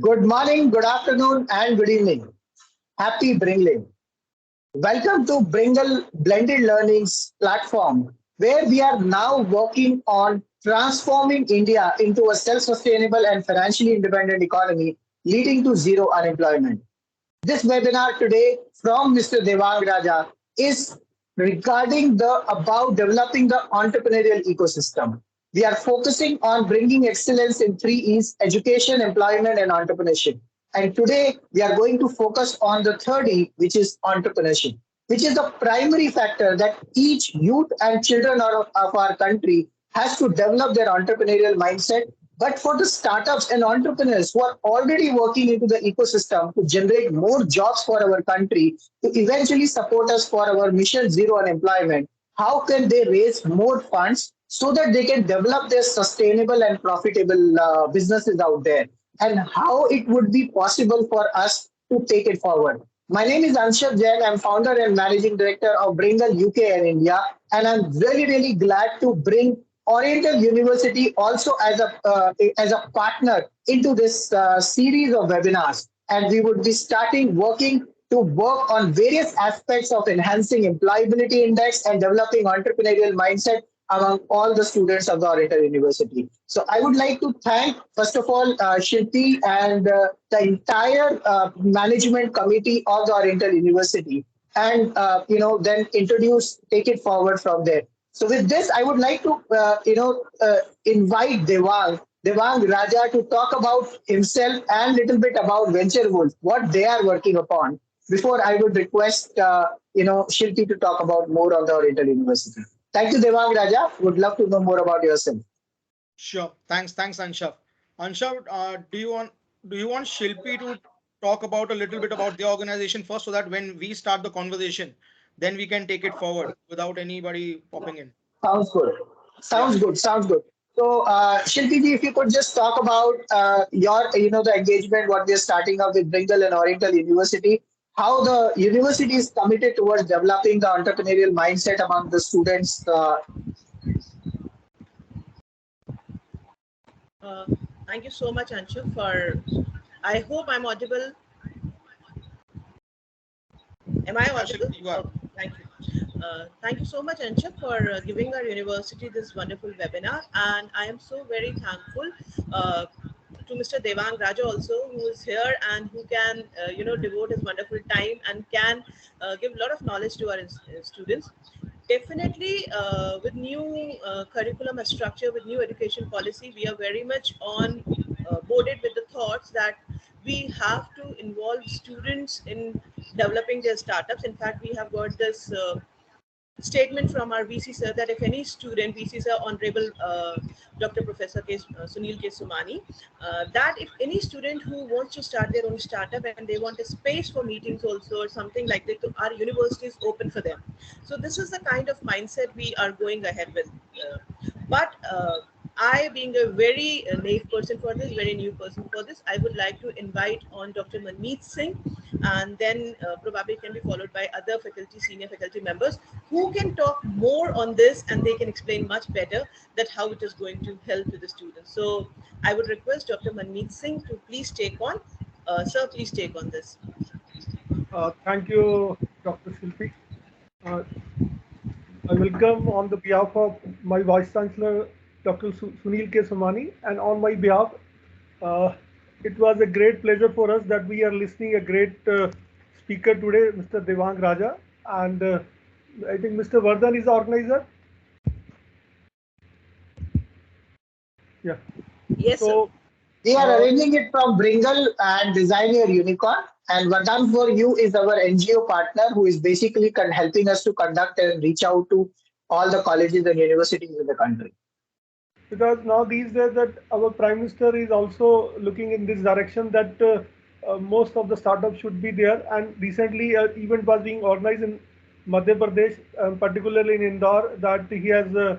Good morning, good afternoon, and good evening. Happy BringLing. Welcome to Bringle Blended Learning's platform, where we are now working on transforming India into a self sustainable and financially independent economy, leading to zero unemployment. This webinar today from Mr. Devang Raja is regarding the about developing the entrepreneurial ecosystem. We are focusing on bringing excellence in three E's: education, employment, and entrepreneurship. And today we are going to focus on the third E, which is entrepreneurship, which is the primary factor that each youth and children of our country has to develop their entrepreneurial mindset. But for the startups and entrepreneurs who are already working into the ecosystem to generate more jobs for our country, to eventually support us for our mission zero unemployment, how can they raise more funds so that they can develop their sustainable and profitable businesses out there? And how it would be possible for us to take it forward. My name is Anshav Jain. I'm founder and managing director of Bringle UK and India. And I'm really, really glad to bring Oriental University also as a partner into this series of webinars. And we would be starting working to work on various aspects of enhancing employability index and developing entrepreneurial mindset among all the students of the Oriental University. So I would like to thank, first of all, Shilpi and the entire management committee of the Oriental University, and then take it forward from there. So with this, I would like to invite Devang Raja to talk about himself and little bit about Venture Wolf, what they are working upon. Before I would request Shilpi to talk about more on the Oriental University. Thank you, Devang Raja. Would love to know more about yourself. Sure. Thanks, Anshav. Anshav, do you want Shilpi to talk about a little bit about the organization first, so that when we start the conversation, then we can take it forward without anybody popping in. Sounds good. Yeah. Sounds good. Sounds good. So, Shilpi ji, if you could just talk about the engagement, what we're starting up with Bringle and Oriental University, how the university is committed towards developing the entrepreneurial mindset among the students. Uh, Thank you so much, Anshu, for. I hope I'm audible. Am I audible? You are. Oh, thank you. Thank you so much, Anshu, for giving our university this wonderful webinar. And I am so very thankful to Mr. Devang Raja also, who is here and who can, devote his wonderful time and can give a lot of knowledge to our students. Definitely, with new curriculum structure, with new education policy, we are very much on boarded with the thoughts that we have to involve students in developing their startups. In fact, we have got this statement from our VC sir that if any student, VC sir, Honorable Dr. Professor Sunil K. Sumani, that if any student who wants to start their own startup and they want a space for meetings also or something like that, our university is open for them. So this is the kind of mindset we are going ahead with. But I, being a very naive person for this, very new person for this, I would like to invite on Dr. Manmeet Singh, and then probably can be followed by other faculty, senior faculty members who can talk more on this, and they can explain much better that how it is going to help to the students. So I would request Dr. Manmeet Singh to please take on. Sir, please take on this. Thank you, Dr. Shilpi. Uh, I welcome on the behalf of my Vice Chancellor, Dr. Sunil K. Somani, and on my behalf, uh, it was a great pleasure for us that we are listening a great speaker today, Mr. Devang Raja, and I think Mr. Vardhan is the organizer. Yeah. Yes, sir. So We are uh, arranging it from Bringle and Design Your Unicorn. And Vardhan for You is our NGO partner who is basically helping us to conduct and reach out to all the colleges and universities in the country. because now these days that our Prime Minister is also looking in this direction that most of the startups should be there. And recently, an event was being organized in Madhya Pradesh, particularly in Indore, that he has uh,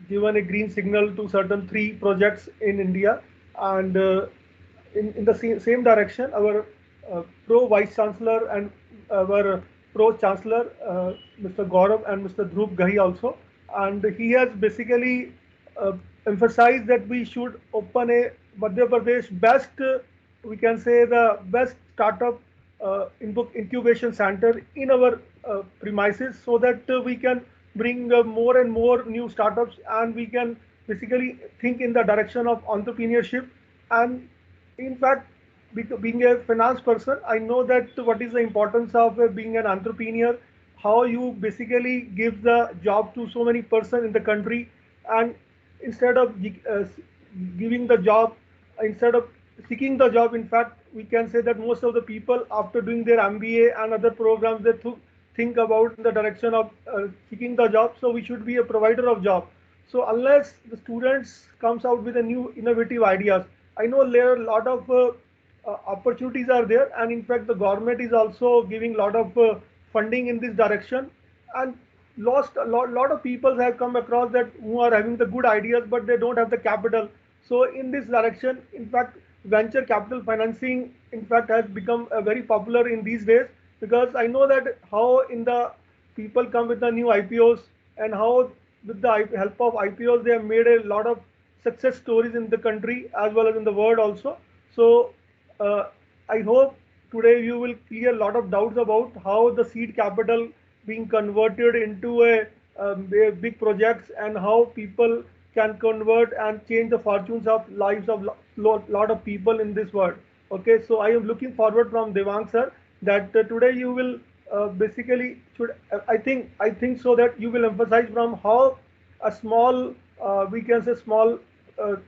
given a green signal to certain three projects in India. And in the same direction, our Pro Vice Chancellor and our Pro Chancellor, Mr. Gaurav and Mr. Dhruv Gahi also, and he has basically uh, emphasized that we should open a Madhya Pradesh best we can say the best startup incubation center in our premises, so that we can bring more and more new startups, and we can basically think in the direction of entrepreneurship. And in fact, being a finance person, I know that what is the importance of being an entrepreneur, how you basically give the job to so many person in the country. And instead of giving the job, instead of seeking the job, in fact, we can say that most of the people after doing their MBA and other programs, they think about in the direction of seeking the job. So we should be a provider of job. So unless the students comes out with a new innovative ideas, I know there are a lot of opportunities are there, and in fact the government is also giving a lot of funding in this direction. And lost lot of people have come across that who are having the good ideas, but they don't have the capital. So in this direction, in fact, venture capital financing in fact has become very popular in these days, because I know that how in the people come with the new IPOs, and how with the help of IPOs they have made a lot of success stories in the country as well as in the world also. So uh, I hope today you will clear a lot of doubts about how the seed capital being converted into a big projects, and how people can convert and change the fortunes of lives of lot of people in this world. Okay, so I am looking forward from Devang sir that today you will basically should I think so that you will emphasize from how a small we can say small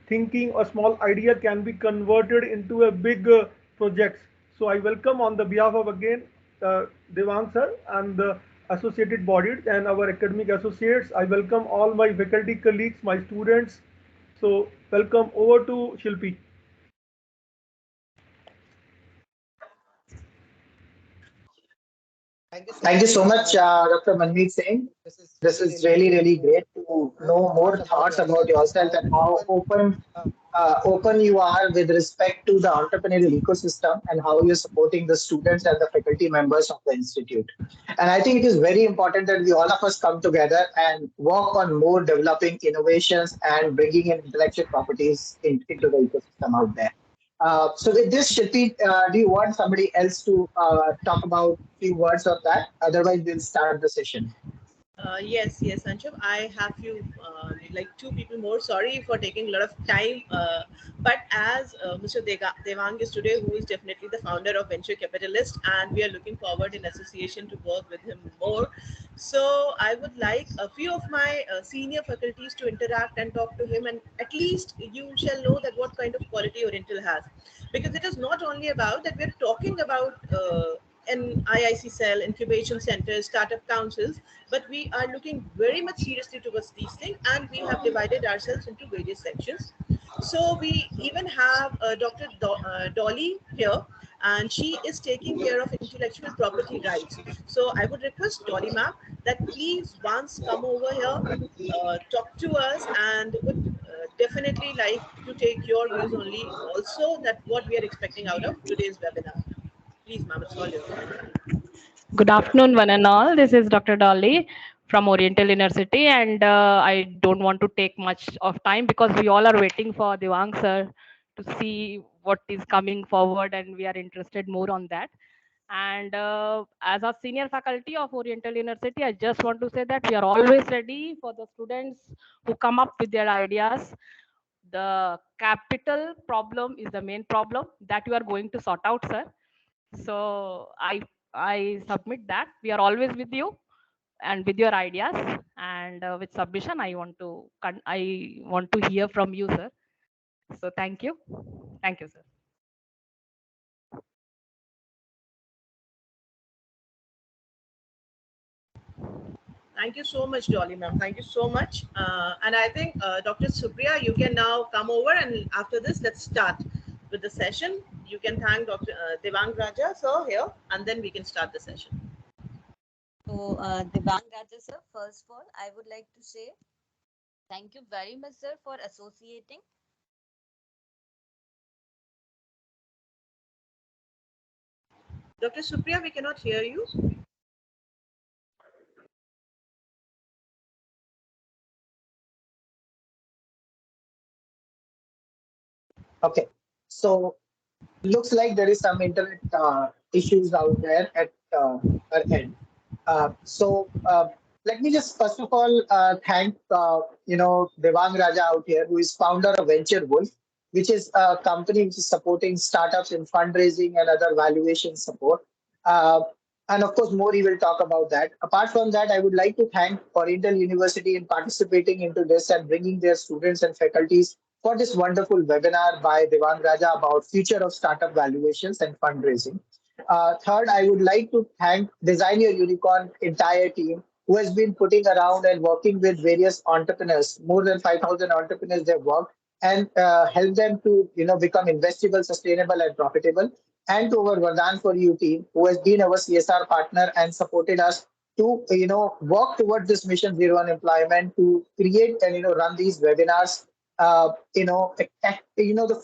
thinking or small idea can be converted into a big projects. So I welcome on the behalf of again Devang sir and the associated bodies and our academic associates. I welcome all my faculty colleagues, my students. So welcome over to Shilpi. Thank you so much, Dr. Manmeet Singh. This is really, really great to know more thoughts about yourself and how open you are with respect to the entrepreneurial ecosystem and how you're supporting the students and the faculty members of the institute. And I think it is very important that we all of us come together and work on more developing innovations and bringing in intellectual properties into the ecosystem out there. So with this, Shilpi, do you want somebody else to talk about a few words of that? Otherwise, we'll start the session. Yes, Anshav. I have few like two people more. Sorry for taking a lot of time, but as Mr. Devang is today, who is definitely the founder of Venture Capitalist, and we are looking forward in association to work with him more. So I would like a few of my senior faculties to interact and talk to him, and at least you shall know that what kind of quality Oriental has, because it is not only about that we're talking about. In IIC cell, incubation centers, startup councils, but we are looking very much seriously towards these things, and we have divided ourselves into various sections. So we even have Dr. Dolly here, and she is taking care of intellectual property rights. So I would request Dolly ma'am that please once come over here, talk to us, and would definitely like to take your views only also that what we are expecting out of today's webinar. Please ma'am, it's all yours. Good afternoon, one and all. This is Dr. Dolly from Oriental University, and I don't want to take much of time because we all are waiting for Devang sir to see what is coming forward, and we are interested more on that. And as a senior faculty of Oriental University, I just want to say that we are always ready for the students who come up with their ideas. The capital problem is the main problem that you are going to sort out, sir. So I submit that we are always with you and with your ideas, and with submission I want to hear from you, sir. So thank you, sir. Thank you so much, Dolly ma'am. Thank you so much. And I think Dr. Supriya, you can now come over, and after this, let's start with the session. You can thank Dr. Devang Raja sir here, and then we can start the session. So, Devang Raja sir, first of all, I would like to say thank you very much, sir, for associating. Dr. Supriya, we cannot hear you. Okay. So Looks like there is some internet issues out there at our end. So let me just first of all thank Devang Raja out here, who is founder of Venture Wolf, which is a company which is supporting startups in fundraising and other valuation support. Uh, and of course, more he will talk about that. Apart from that, I would like to thank Oriental University in participating into this and bringing their students and faculties for this wonderful webinar by Devang Raja about future of startup valuations and fundraising. Third, I would like to thank Design Your Unicorn entire team who has been putting around and working with various entrepreneurs, more than 5,000 entrepreneurs they've worked and help them to become investable, sustainable, and profitable. And to our Vardhan for You team, who has been our CSR partner and supported us to work towards this mission zero unemployment, to create and run these webinars the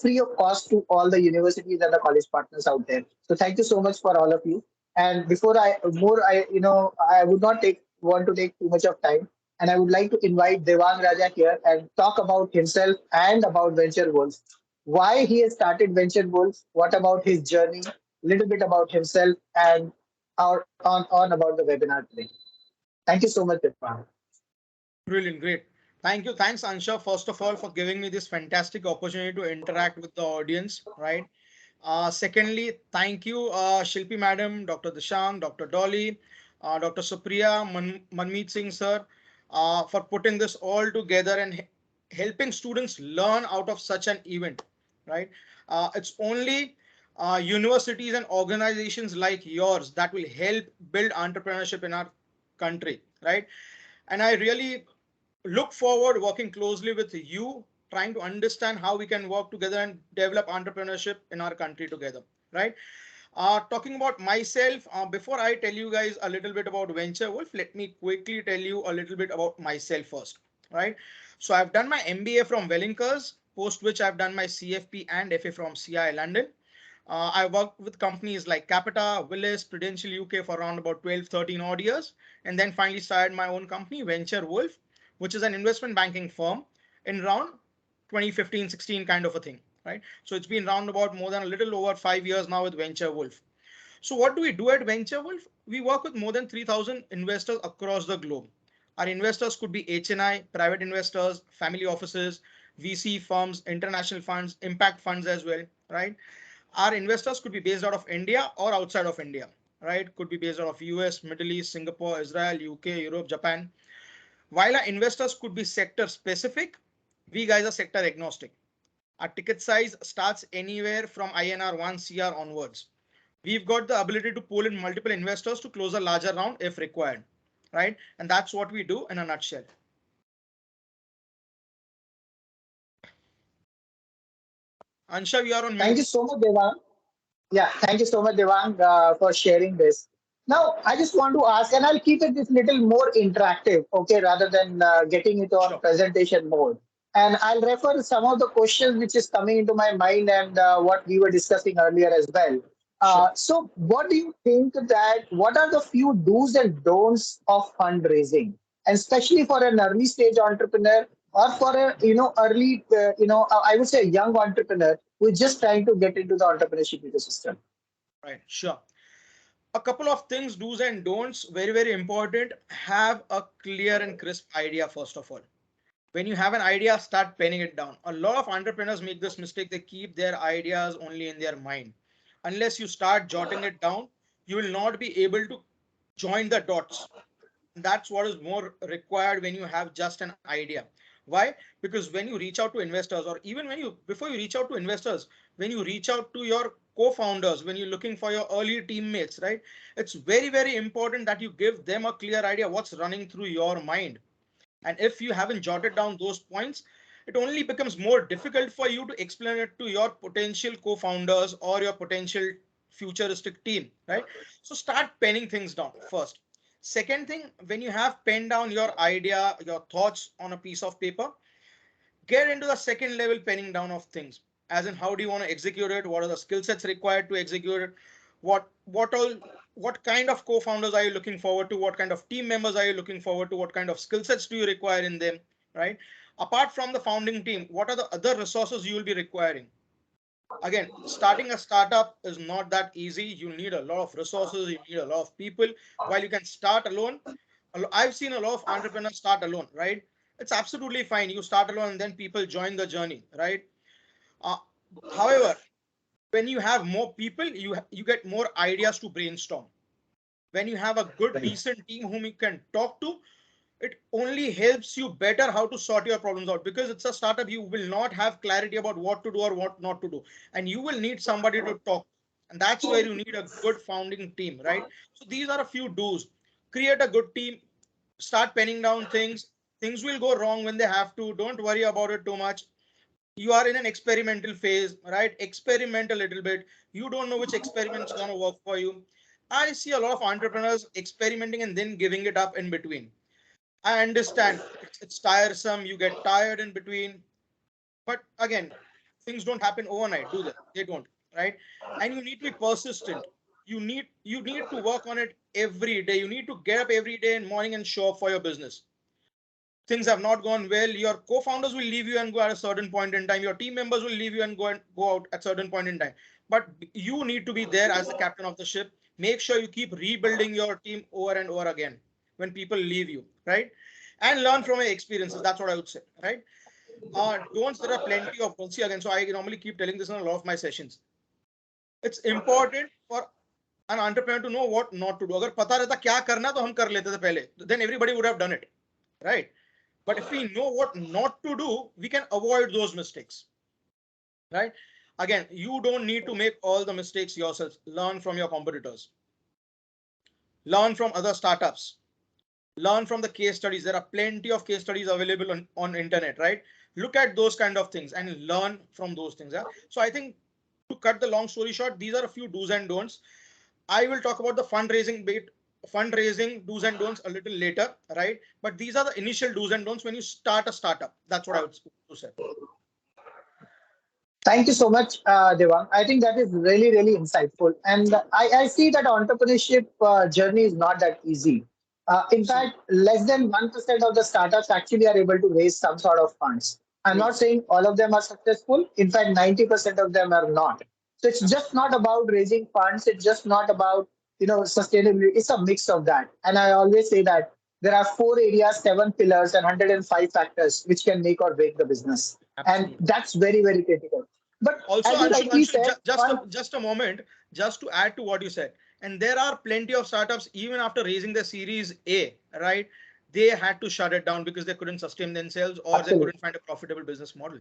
free of cost to all the universities and the college partners out there. So thank you so much for all of you. And before I would not want to take too much of time, and I would like to invite Devang Raja here and talk about himself and about Venture Wolf, why he has started Venture Wolf, what about his journey, a little bit about himself, and on about the webinar today. Thank you so much, Devang. Brilliant, great. Thank you. Thanks, Ansha, first of all, for giving me this fantastic opportunity to interact with the audience, right? Secondly, thank you, Shilpi Madam, Dr. Dishang, Dr. Dolly, Dr. Supriya, Manmeet Singh sir, for putting this all together and helping students learn out of such an event, right? It's only universities and organizations like yours that will help build entrepreneurship in our country, right? And I really look forward working closely with you, trying to understand how we can work together and develop entrepreneurship in our country together, right? Talking about myself, before I tell you guys a little bit about Venture Wolf, let me quickly tell you a little bit about myself first, right? So I've done my MBA from Wellinkers, post which I've done my CFP and FA from CI London. I worked with companies like Capita, Willis, Prudential UK for around about 12, 13 odd years, and then finally started my own company, Venture Wolf, which is an investment banking firm in around 2015, 16 kind of a thing, right? So it's been round about more than a little over 5 years now with Venture Wolf. So what do we do at Venture Wolf? We work with more than 3,000 investors across the globe. Our investors could be HNI, private investors, family offices, VC firms, international funds, impact funds as well, right? Our investors could be based out of India or outside of India, right? Could be based out of US, Middle East, Singapore, Israel, UK, Europe, Japan. While our investors could be sector specific, we guys are sector agnostic. Our ticket size starts anywhere from INR 1 CR onwards. We've got the ability to pull in multiple investors to close a larger round if required, right? And that's what we do in a nutshell. Anshav, you are on Thank mute. you so much, Devang. Yeah, thank you so much, Devang, for sharing this. Now, I just want to ask, and I'll keep it this little more interactive, okay, rather than getting it on Sure. presentation mode. And I'll refer some of the questions which is coming into my mind and what we were discussing earlier as well. Sure. So, what do you think that what are the few do's and don'ts of fundraising, and especially for an early stage entrepreneur or for a early I would say a young entrepreneur who is just trying to get into the entrepreneurship ecosystem? Right. Sure. A couple of things, do's and don'ts, very, very important. Have a clear and crisp idea, first of all. When you have an idea, start penning it down. A lot of entrepreneurs make this mistake. They keep their ideas only in their mind. Unless you start jotting it down, you will not be able to join the dots. That's what is more required when you have just an idea. Why? Because when you reach out to investors, or even before you reach out to investors, when you reach out to your co-founders, when you're looking for your early teammates, right? It's very, very important that you give them a clear idea what's running through your mind. And if you haven't jotted down those points, it only becomes more difficult for you to explain it to your potential co-founders or your potential futuristic team, right? So start penning things down first. Second thing, when you have penned down your idea, your thoughts on a piece of paper, get into the second level penning down of things, as in how do you want to execute it, what are the skill sets required to execute it, what kind of co-founders are you looking forward to, what kind of team members are you looking forward to, what kind of skill sets do you require in them, right? Apart from the founding team, what are the other resources you will be requiring? Again, starting a startup is not that easy. You need a lot of resources, you need a lot of people. While you can start alone, I've seen a lot of entrepreneurs start alone, right? It's absolutely fine. You start alone and then people join the journey, right? Uh, However, when you have more people, you get more ideas to brainstorm. When you have a good, Right. decent team whom you can talk to, it only helps you better how to sort your problems out, because it's a startup. You will not have clarity about what to do or what not to do, and you will need somebody to talk, and that's where you need a good founding team, right? So these are a few do's. Create a good team, start penning down things will go wrong when they have to. Don't worry about it too much. You are in an experimental phase, right? Experiment a little bit. You don't know which experiment's going to work for you. I see a lot of entrepreneurs experimenting and then giving it up in between. I understand it's tiresome. You get tired in between. But again, things don't happen overnight, do they? They don't, right? And you need to be persistent. You need to work on it every day. You need to get up every day in morning and show up for your business. Things have not gone well. Your co-founders will leave you and go at a certain point in time. Your team members will leave you and go out at certain point in time. But you need to be there as the captain of the ship. Make sure you keep rebuilding your team over and over again when people leave you, right? And learn from your experiences. That's what I would say, right? Don'ts, there are plenty of don'ts. See, again, so I normally keep telling this in a lot of my sessions. It's important for an entrepreneur to know what not to do. अगर पता रहता क्या करना तो हम कर लेते थे पहले. Then everybody would have done it, right? But if we know what not to do, we can avoid those mistakes, right? Again, you don't need to make all the mistakes yourself. Learn from your competitors, learn from other startups, learn from the case studies. There are plenty of case studies available on internet, right? Look at those kind of things and learn from those things. Yeah. So I think, to cut the long story short, these are a few do's and don'ts. I will talk about the fundraising do's and don'ts a little later, right? But these are the initial do's and don'ts when you start a startup. That's what I would say. Thank you so much, Devang. I think that is really, really insightful. And I see that entrepreneurship journey is not that easy. In Absolutely fact, less than 1% of the startups actually are able to raise some sort of funds. I'm true. not saying all of them are successful. In fact, 90% of them are not. So it's just not about raising funds. It's just not about, sustainability. It's a mix of that. And I always say that there are 4 areas, 7 pillars, and 105 factors which can make or break the business. And Absolutely. that's very, very critical. But Also, as you Anshu, rightly said, one, just a moment, just to add to what you said. And there are plenty of startups, even after raising the Series A, right? They had to shut it down because they couldn't sustain themselves or they absolutely, couldn't find a profitable business model.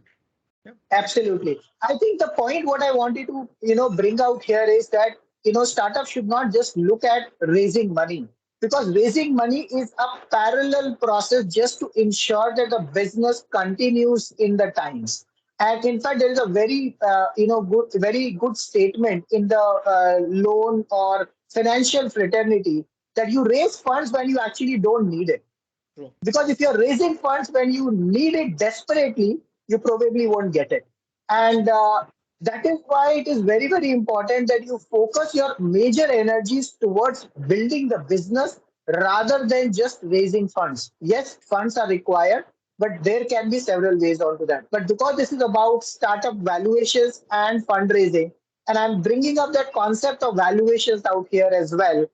Yeah. absolutely. I think the point what I wanted to bring out here is that startups should not just look at raising money, because raising money is a parallel process just to ensure that the business continues in the times. And in fact, there is a very very good statement in the loan or financial fraternity that you raise funds when you actually don't need it. True. Because if you're raising funds when you need it desperately, you probably won't get it. And that is why it is very, very important that you focus your major energies towards building the business rather than just raising funds. Yes, funds are required, but there can be several ways onto that. But because this is about startup valuations and fundraising, and I'm bringing up that concept of valuations out here as well,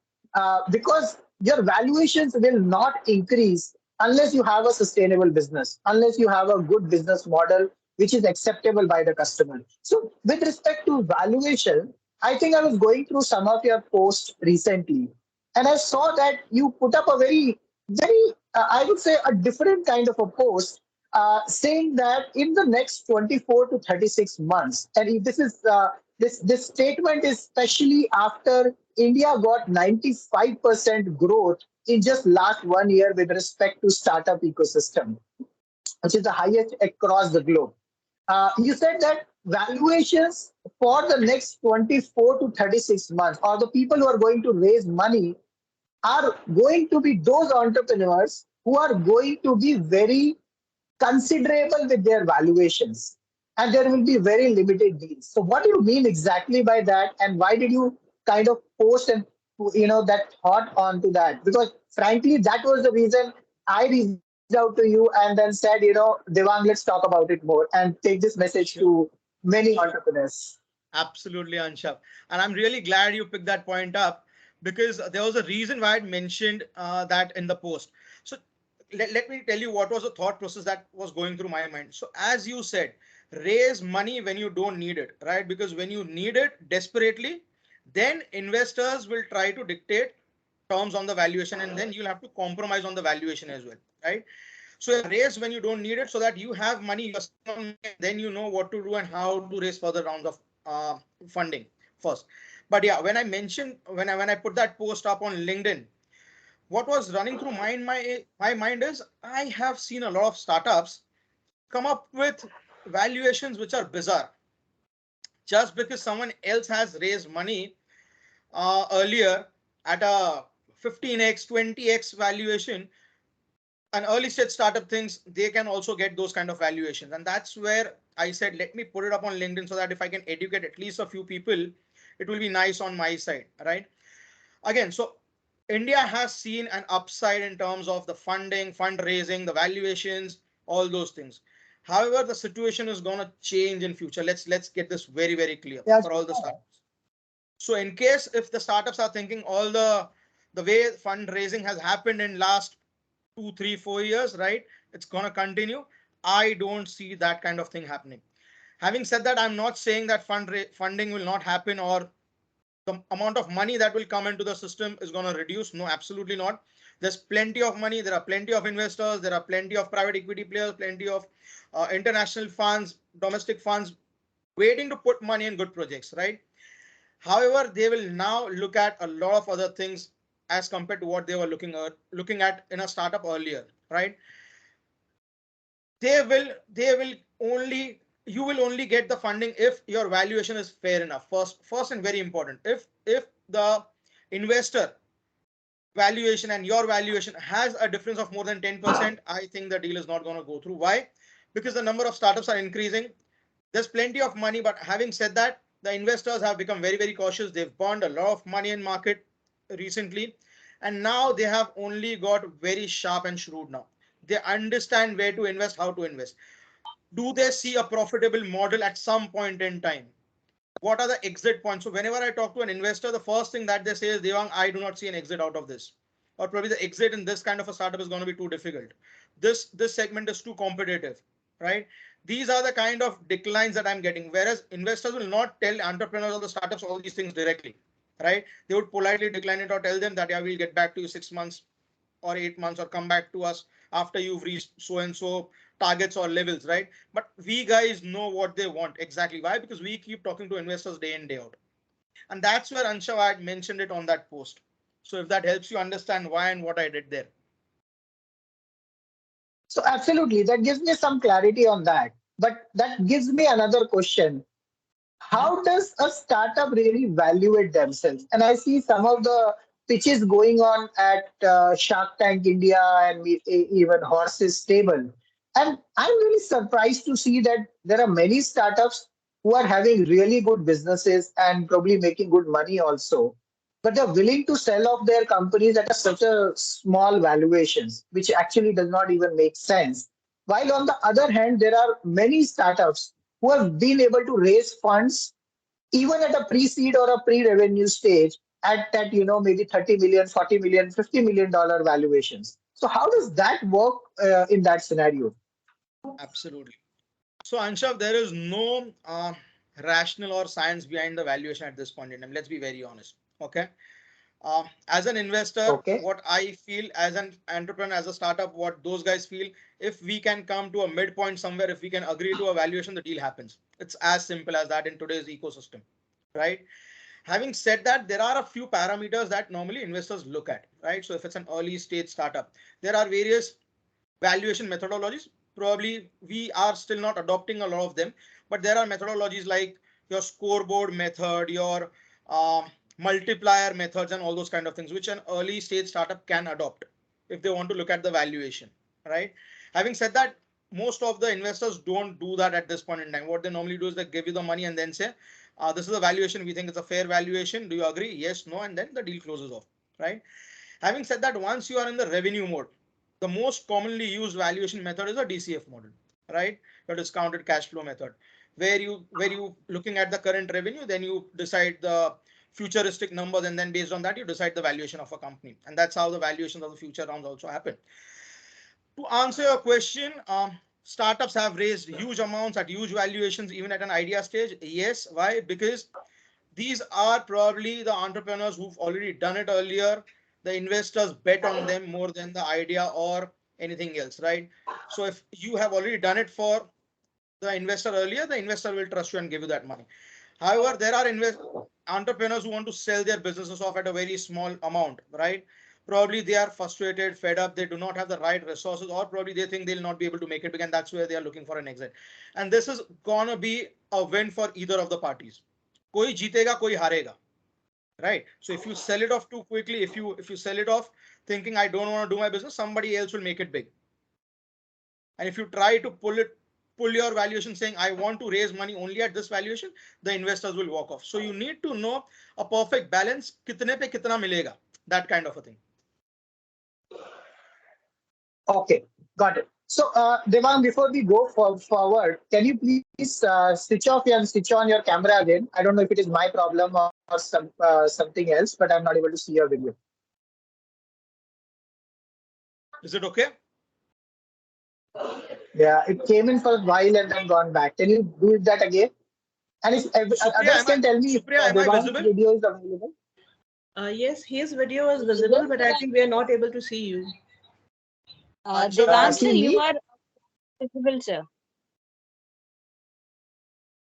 because your valuations will not increase unless you have a sustainable business, unless you have a good business model which is acceptable by the customer. So, with respect to valuation, I think I was going through some of your posts recently, and I saw that you put up a very, very, I would say, a different kind of a post. Saying that in the next 24 to 36 months, and if this statement is especially after India got 95% growth in just last 1 year with respect to startup ecosystem, which is the highest across the globe. You said that valuations for the next 24 to 36 months, or the people who are going to raise money, are going to be those entrepreneurs who are going to be very considerable with their valuations, and there will be very limited deals. So what do you mean exactly by that, and why did you kind of post and that thought onto that? Because frankly, that was the reason I reached out to you and then said, Devang, let's talk about it more and take this message Sure. to many entrepreneurs. Absolutely, Anshav. And I'm really glad you picked that point up because there was a reason why I mentioned that in the post. So let me tell you what was the thought process that was going through my mind. So as you said, raise money when you don't need it, right? Because when you need it desperately, then investors will try to dictate terms on the valuation, and then you'll have to compromise on the valuation as well, right? So yeah, raise when you don't need it so that you have money, you're sitting on money, and then you know what to do and how to raise further rounds of funding first. But yeah, when I mentioned when I put that post up on LinkedIn, what was running through my mind is I have seen a lot of startups come up with valuations which are bizarre just because someone else has raised money earlier at a 15x 20x valuation. An early stage startup thinks they can also get those kind of valuations, and that's where I said let me put it up on LinkedIn so that if I can educate at least a few people, it will be nice on my side, right? Again, so India has seen an upside in terms of the funding, fundraising, the valuations, all those things. However, the situation is going to change in future. Let's get this very clear Yeah, for all the startups. So in case if the startups are thinking all the way fundraising has happened in last 2 3 4 years, right, it's going to continue. I don't see that kind of thing happening. Having said that, I'm not saying that funding will not happen or the amount of money that will come into the system is going to reduce. No, absolutely not. There's plenty of money. There are plenty of investors. There are plenty of private equity players, plenty of international funds, domestic funds waiting to put money in good projects, right? However, they will now look at a lot of other things as compared to what they were looking at in a startup earlier, right? They will only you will only get the funding if your valuation is fair enough. First and very important, if the investor valuation and your valuation has a difference of more than 10%, I think the deal is not going to go through. Why? Because the number of startups are increasing. There's plenty of money, but having said that, the investors have become very cautious. They've burned a lot of money in market recently, and now they have only got very sharp and shrewd now. They understand where to invest, how to invest. Do they see a profitable model at some point in time? What are the exit points? So whenever I talk to an investor, the first thing that they say is, Devang, I do not see an exit out of this. Or probably the exit in this kind of a startup is going to be too difficult. This segment is too competitive, right? These are the kind of declines that I'm getting. Whereas investors will not tell entrepreneurs or the startups all these things directly, right? They would politely decline it or tell them that, yeah, we'll get back to you 6 months or 8 months, or come back to us after you've reached so and so targets or levels, right? But we guys know what they want exactly. Why? Because we keep talking to investors day in day out, and that's where Anshav had mentioned it on that post. So if that helps you understand why and what I did there. so absolutely, that gives me some clarity on that. But that gives me another question. Mhm. How does a startup really evaluate themselves? And I see some of the pitches going on at Shark Tank India and even Horses Stable. And I'm really surprised to see that there are many startups who are having really good businesses and probably making good money also. But they're willing to sell off their companies at such a small valuations, which actually does not even make sense. While on the other hand, there are many startups who have been able to raise funds even at a pre-seed or a pre-revenue stage at that, maybe 30 million, 40 million, $50 million valuations. So how does that work in that scenario? Absolutely. So Anshav, there is no rational or science behind the valuation at this point in time. Let's be very honest. Okay. As an investor, Okay. what I feel, as an entrepreneur, as a startup, what those guys feel, if we can come to a midpoint somewhere, if we can agree to a valuation, the deal happens. It's as simple as that in today's ecosystem, right? Having said that, there are a few parameters that normally investors look at, right? So if it's an early stage startup, there are various valuation methodologies. Probably we are still not adopting a lot of them, but there are methodologies like your scoreboard method, your multiplier methods, and all those kind of things, which an early stage startup can adopt if they want to look at the valuation, right? Having said that, most of the investors don't do that at this point in time. What they normally do is they give you the money and then say, this is a valuation. We think it's a fair valuation. Do you agree? Yes, no, and then the deal closes off, right? Having said that, once you are in the revenue mode, the most commonly used valuation method is a DCF model, right? Your discounted cash flow method. where you looking at the current revenue, then you decide the futuristic numbers, and then based on that you decide the valuation of a company, and that's how the valuations of the future rounds also happen. To answer your question, startups have raised huge amounts at huge valuations, even at an idea stage. Yes. Why? Because these are probably the entrepreneurs who've already done it earlier. The investors bet on them more than the idea or anything else, right? So if you have already done it for the investor earlier, the investor will trust you and give you that money. However, there are entrepreneurs who want to sell their businesses off at a very small amount, right? Probably they are frustrated, fed up, they do not have the right resources, or probably they think they'll not be able to make it big, and that's where they are looking for an exit. And this is gonna be a win for either of the parties. Koi jeetega, koi harega, right? So if you sell it off too quickly, if you sell it off thinking I don't want to do my business, somebody else will make it big. And if you try to pull your valuation saying I want to raise money only at this valuation, the investors will walk off. So you need to know a perfect balance, kitne pe kitna milega, that kind of a thing. Okay, got it. So, Devang, before we go forward, can you please switch on your camera again? I don't know if it is my problem or something else, but I'm not able to see your video. Is it okay? Yeah, it came in for a while and then gone back. Can you do that again? And if Supriya, others can tell me if am I Devang's visible? video is available. Yes, his video is visible, but I think we are not able to see you. Devang sir, See you me? are visible, sir.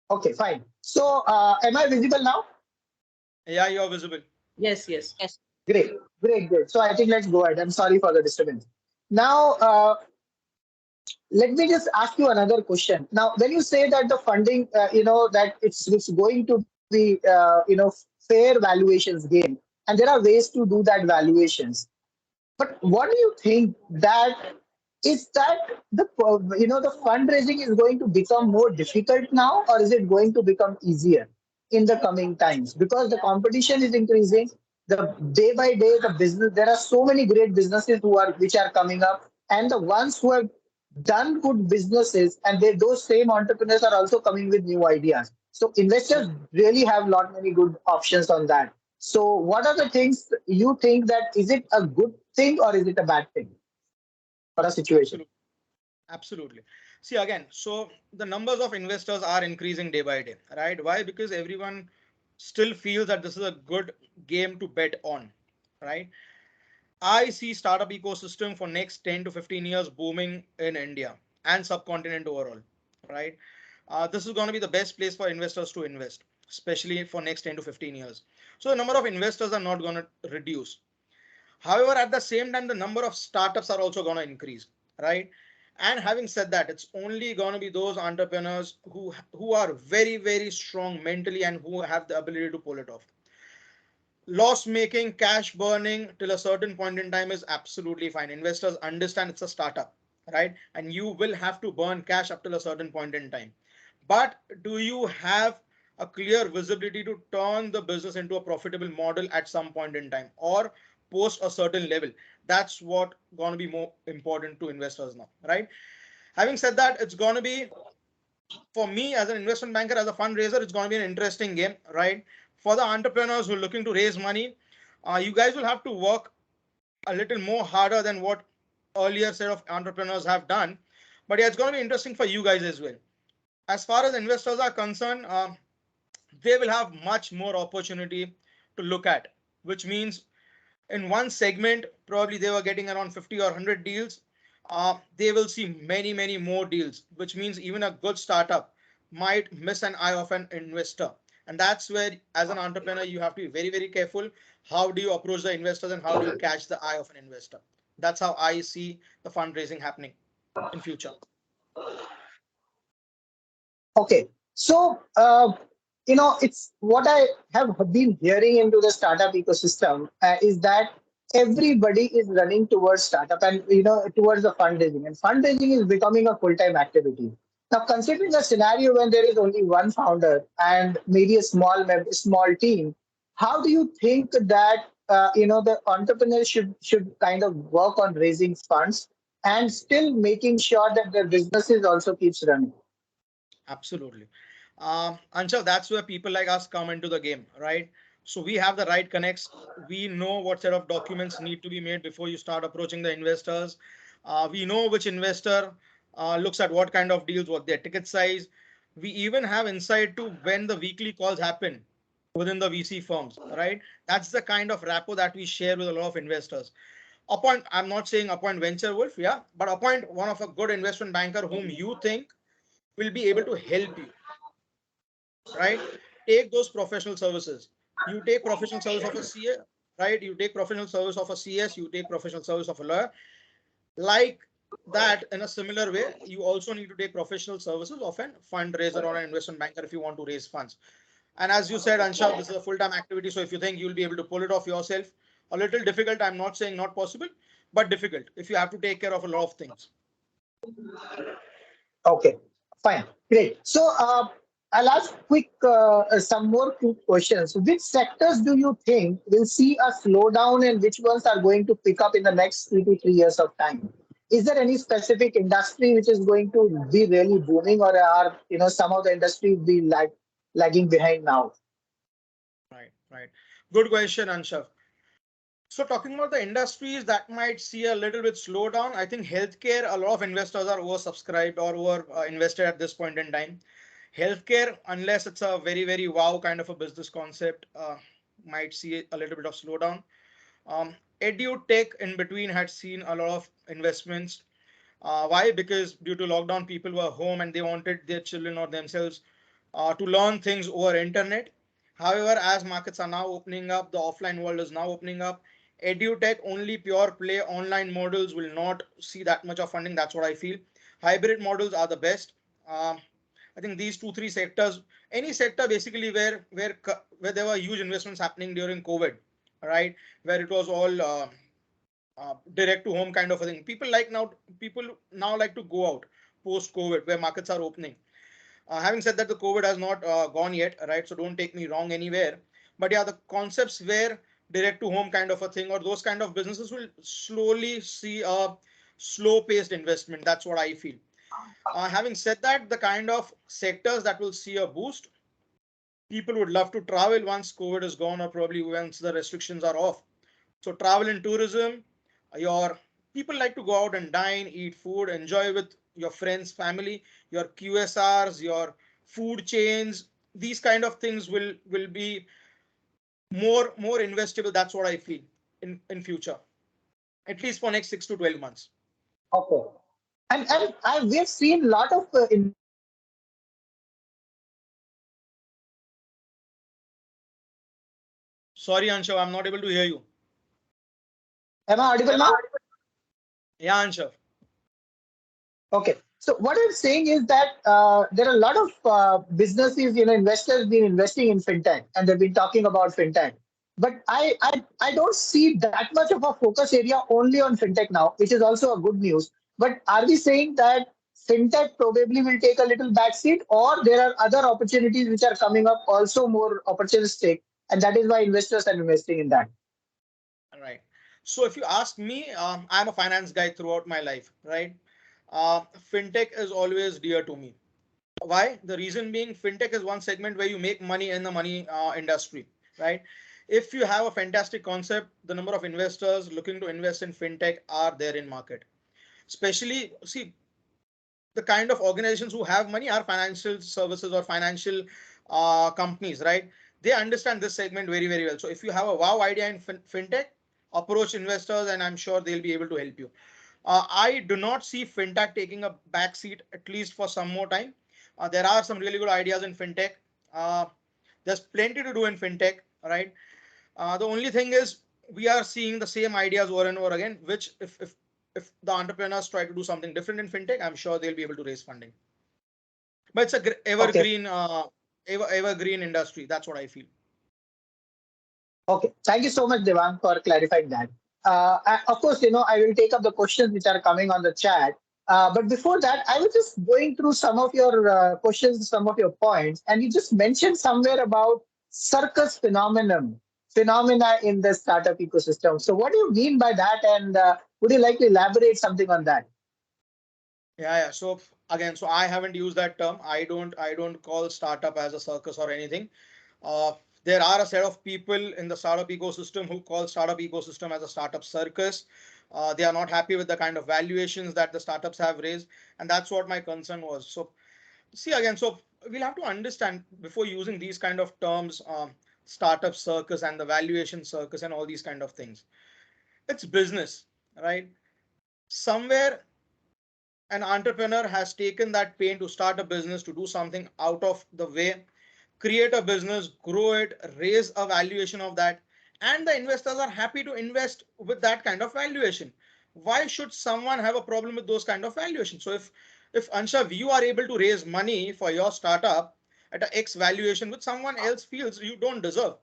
Okay, fine. So, am I visible now? Yeah, you are visible. Yes, yes. Yes. Great, great, great. So I think let's go ahead. I'm sorry for the disturbance. Now, let me just ask you another question. Now, when you say that the funding, that it's going to be, fair valuations game, and there are ways to do that valuations. But what do you think that is that the fundraising is going to become more difficult now, or is it going to become easier in the coming times? Because the competition is increasing, the day by day, the business, there are so many great businesses which are coming up, and the ones who have done good businesses, and those same entrepreneurs are also coming with new ideas. So investors really have lot many good options on that. So what are the things you think that is it a good thing or is it a bad thing for a situation? Absolutely. Absolutely. See, again, so the numbers of investors are increasing day by day, right? Why? Because everyone still feels that this is a good game to bet on, right? I see startup ecosystem for next 10 to 15 years booming in India and subcontinent overall, right? This is going to be the best place for investors to invest, especially for next 10 to 15 years. So the number of investors are not going to reduce. However, at the same time, the number of startups are also going to increase, right? And having said that, it's only going to be those entrepreneurs who are very, very strong mentally and who have the ability to pull it off. Loss making, cash burning till a certain point in time is absolutely fine. Investors understand it's a startup, right? And you will have to burn cash up till a certain point in time. But do you have a clear visibility to turn the business into a profitable model at some point in time or post a certain level? That's what going to be more important to investors now, right? Having said that, it's going to be, for me as an investment banker, as a fundraiser, it's going to be an interesting game, right? For the entrepreneurs who are looking to raise money, you guys will have to work a little more harder than what earlier set of entrepreneurs have done. But yeah, it's going to be interesting for you guys as well. As far as investors are concerned, they will have much more opportunity to look at, which means in one segment, probably they were getting around 50 or 100 deals. They will see many, many more deals, which means even a good startup might miss an eye of an investor. And that's where, as an entrepreneur, you have to be very, very careful. How do you approach the investors and how do you catch the eye of an investor? That's how I see the fundraising happening in future. Okay. So, it's what I have been hearing into the startup ecosystem is that everybody is running towards startup and, towards the fundraising, and fundraising is becoming a full-time activity. Now, considering a scenario when there is only one founder and maybe a small team, how do you think that, the entrepreneur should kind of work on raising funds and still making sure that their businesses also keeps running? Absolutely. Anshav, that's where people like us come into the game, right? So we have the right connects. We know what set of documents need to be made before you start approaching the investors. We know which investor looks at what kind of deals, what their ticket size. We even have insight to when the weekly calls happen within the VC firms, right? That's the kind of rapport that we share with a lot of investors. Appoint, I'm not saying appoint venture wolf, yeah, but appoint one of a good investment banker whom you think will be able to help you, right? Take those professional services. You take professional service of a CA, right? You take professional service of a CS, you take professional service of a lawyer. Like that, in a similar way, you also need to take professional services of an fundraiser or an investment banker if you want to raise funds. And as you said, Anshav, this is a full-time activity. So if you think you'll be able to pull it off yourself, a little difficult. I'm not saying not possible, but difficult if you have to take care of a lot of things. Okay, fine, great. So I'll ask quick some more quick questions. Which sectors do you think will see a slowdown, and which ones are going to pick up in the next 3 to 3 years of time? Is there any specific industry which is going to be really booming, or are some of the industries be lagging behind now? Right, right. Good question, Anshav. So talking about the industries that might see a little bit slowdown, I think healthcare, a lot of investors are oversubscribed or over invested at this point in time. Healthcare, unless it's a very, very wow kind of a business concept, might see a little bit of slowdown. Edu tech in between had seen a lot of investments. Why? Because due to lockdown, people were home and they wanted their children or themselves to learn things over internet. However, as markets are now opening up, the offline world is now opening up. EduTech, only pure play online models will not see that much of funding. That's what I feel. Hybrid models are the best. I think these two, three sectors, any sector basically where there were huge investments happening during COVID, right? Where it was all direct to home kind of a thing. People now like to go out post COVID where markets are opening. Having said that, the COVID has not gone yet, right? So don't take me wrong anywhere. But yeah, the concepts where direct to home kind of a thing or those kind of businesses will slowly see a slow paced investment. That's what I feel. Having said that, the kind of sectors that will see a boost, people would love to travel once COVID is gone or probably once the restrictions are off. So travel and tourism, your people like to go out and dine, eat food, enjoy with your friends, family, your QSRs, your food chains. These kind of things will be more investable. That's what I feel in future, at least for next 6 to 12 months. Okay. And we've seen a lot of investors investing in fintech and they're talking about fintech profitably growing in the next Sorry, 5 to Anshav, I'm 10 not able to years. hear you. Am I audible now? Yeah, Anshav. Okay. So what I'm saying is that there are a lot of businesses, investors been investing in fintech and they've been talking about fintech. But I don't see that much of a focus area only on fintech now, which is also a good news. But are we saying that fintech probably will take a little backseat, or there are other opportunities which are coming up also more opportunistic, and that is why investors are investing in that? All right. So if you ask me, I'm a finance guy throughout my life, right? Fintech is always dear to me. Why? The reason being, fintech is one segment where you make money in the money industry, right? If you have a fantastic concept, the number of investors looking to invest in fintech are there in market. Especially, see, the kind of organizations who have money are financial services or financial companies, right? They understand this segment very, very well. So if you have a wow idea in fintech, approach investors and I'm sure they'll be able to help you. I do not see fintech taking a back seat at least for some more time. There are some really good ideas in fintech. Uh, there's plenty to do in fintech, right? The only thing is we are seeing the same ideas over and over again, which if the entrepreneurs try to do something different in fintech, I'm sure they'll be able to raise funding. But it's a Okay. evergreen industry. That's what I feel. Okay. Thank you so much, Devang, for clarifying that. Of course, I will take up the questions which are coming on the chat. But before that, I was just going through some of your questions, some of your points, and you just mentioned somewhere about circus phenomena in the startup ecosystem. So, what do you mean by that? And would you like to elaborate something on that? Yeah. So again, so I haven't used that term. I don't call startup as a circus or anything. Uh, there are a set of people in the startup ecosystem who call startup ecosystem as a startup circus. They are not happy with the kind of valuations that the startups have raised, and that's what my concern was. So see again, so we'll have to understand before using these kind of terms, startup circus and the valuation circus and all these kind of things. It's business, right? Somewhere an entrepreneur has taken that pain to start a business, to do something out of the way, create a business, grow it, raise a valuation of that, and the investors are happy to invest with that kind of valuation. Why should someone have a problem with those kind of valuations? So if Anshav, you are able to raise money for your startup at a X valuation which someone else feels you don't deserve,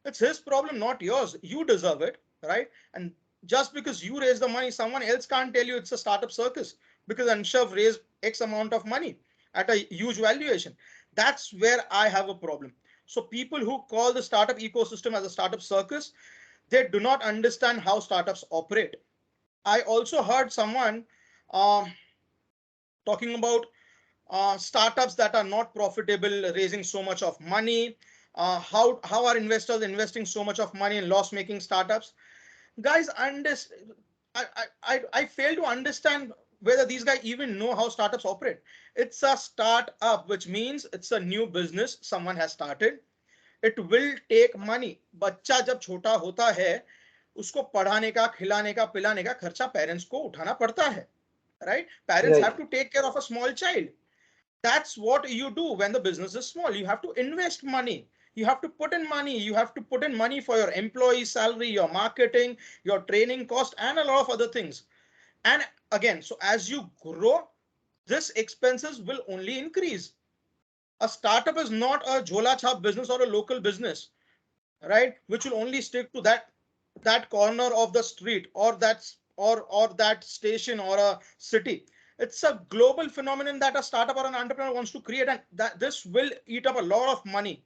it's his problem, not yours. You deserve it, right? And just because you raise the money, someone else can't tell you it's a startup circus because Anshav raised X amount of money at a huge valuation. That's where I have a problem. So people who call the startup ecosystem as a startup circus, they do not understand how startups operate. I also heard someone uh, talking about startups that are not profitable, raising so much of money. How are investors investing so much of money in loss making startups? Guys, I fail to understand whether these guys even know how startups operate. It's a startup, which means it's a new business someone has started. It will take money. बच्चा जब छोटा होता है, उसको पढ़ाने का, खिलाने का, पिलाने का खर्चा पेरेंट्स को उठाना पड़ता है, right? Parents Right. have to take care of a small child. That's what you do when the business is small. You have to invest money. You have to put in money. You have to put in money for your employee salary, your marketing, your training cost, and a lot of other things. And again, so as you grow, this expenses will only increase. A startup is not a jhola chhap business or a local business, right? Which will only stick to that corner of the street or that station or a city. It's a global phenomenon that a startup or an entrepreneur wants to create, and that this will eat up a lot of money,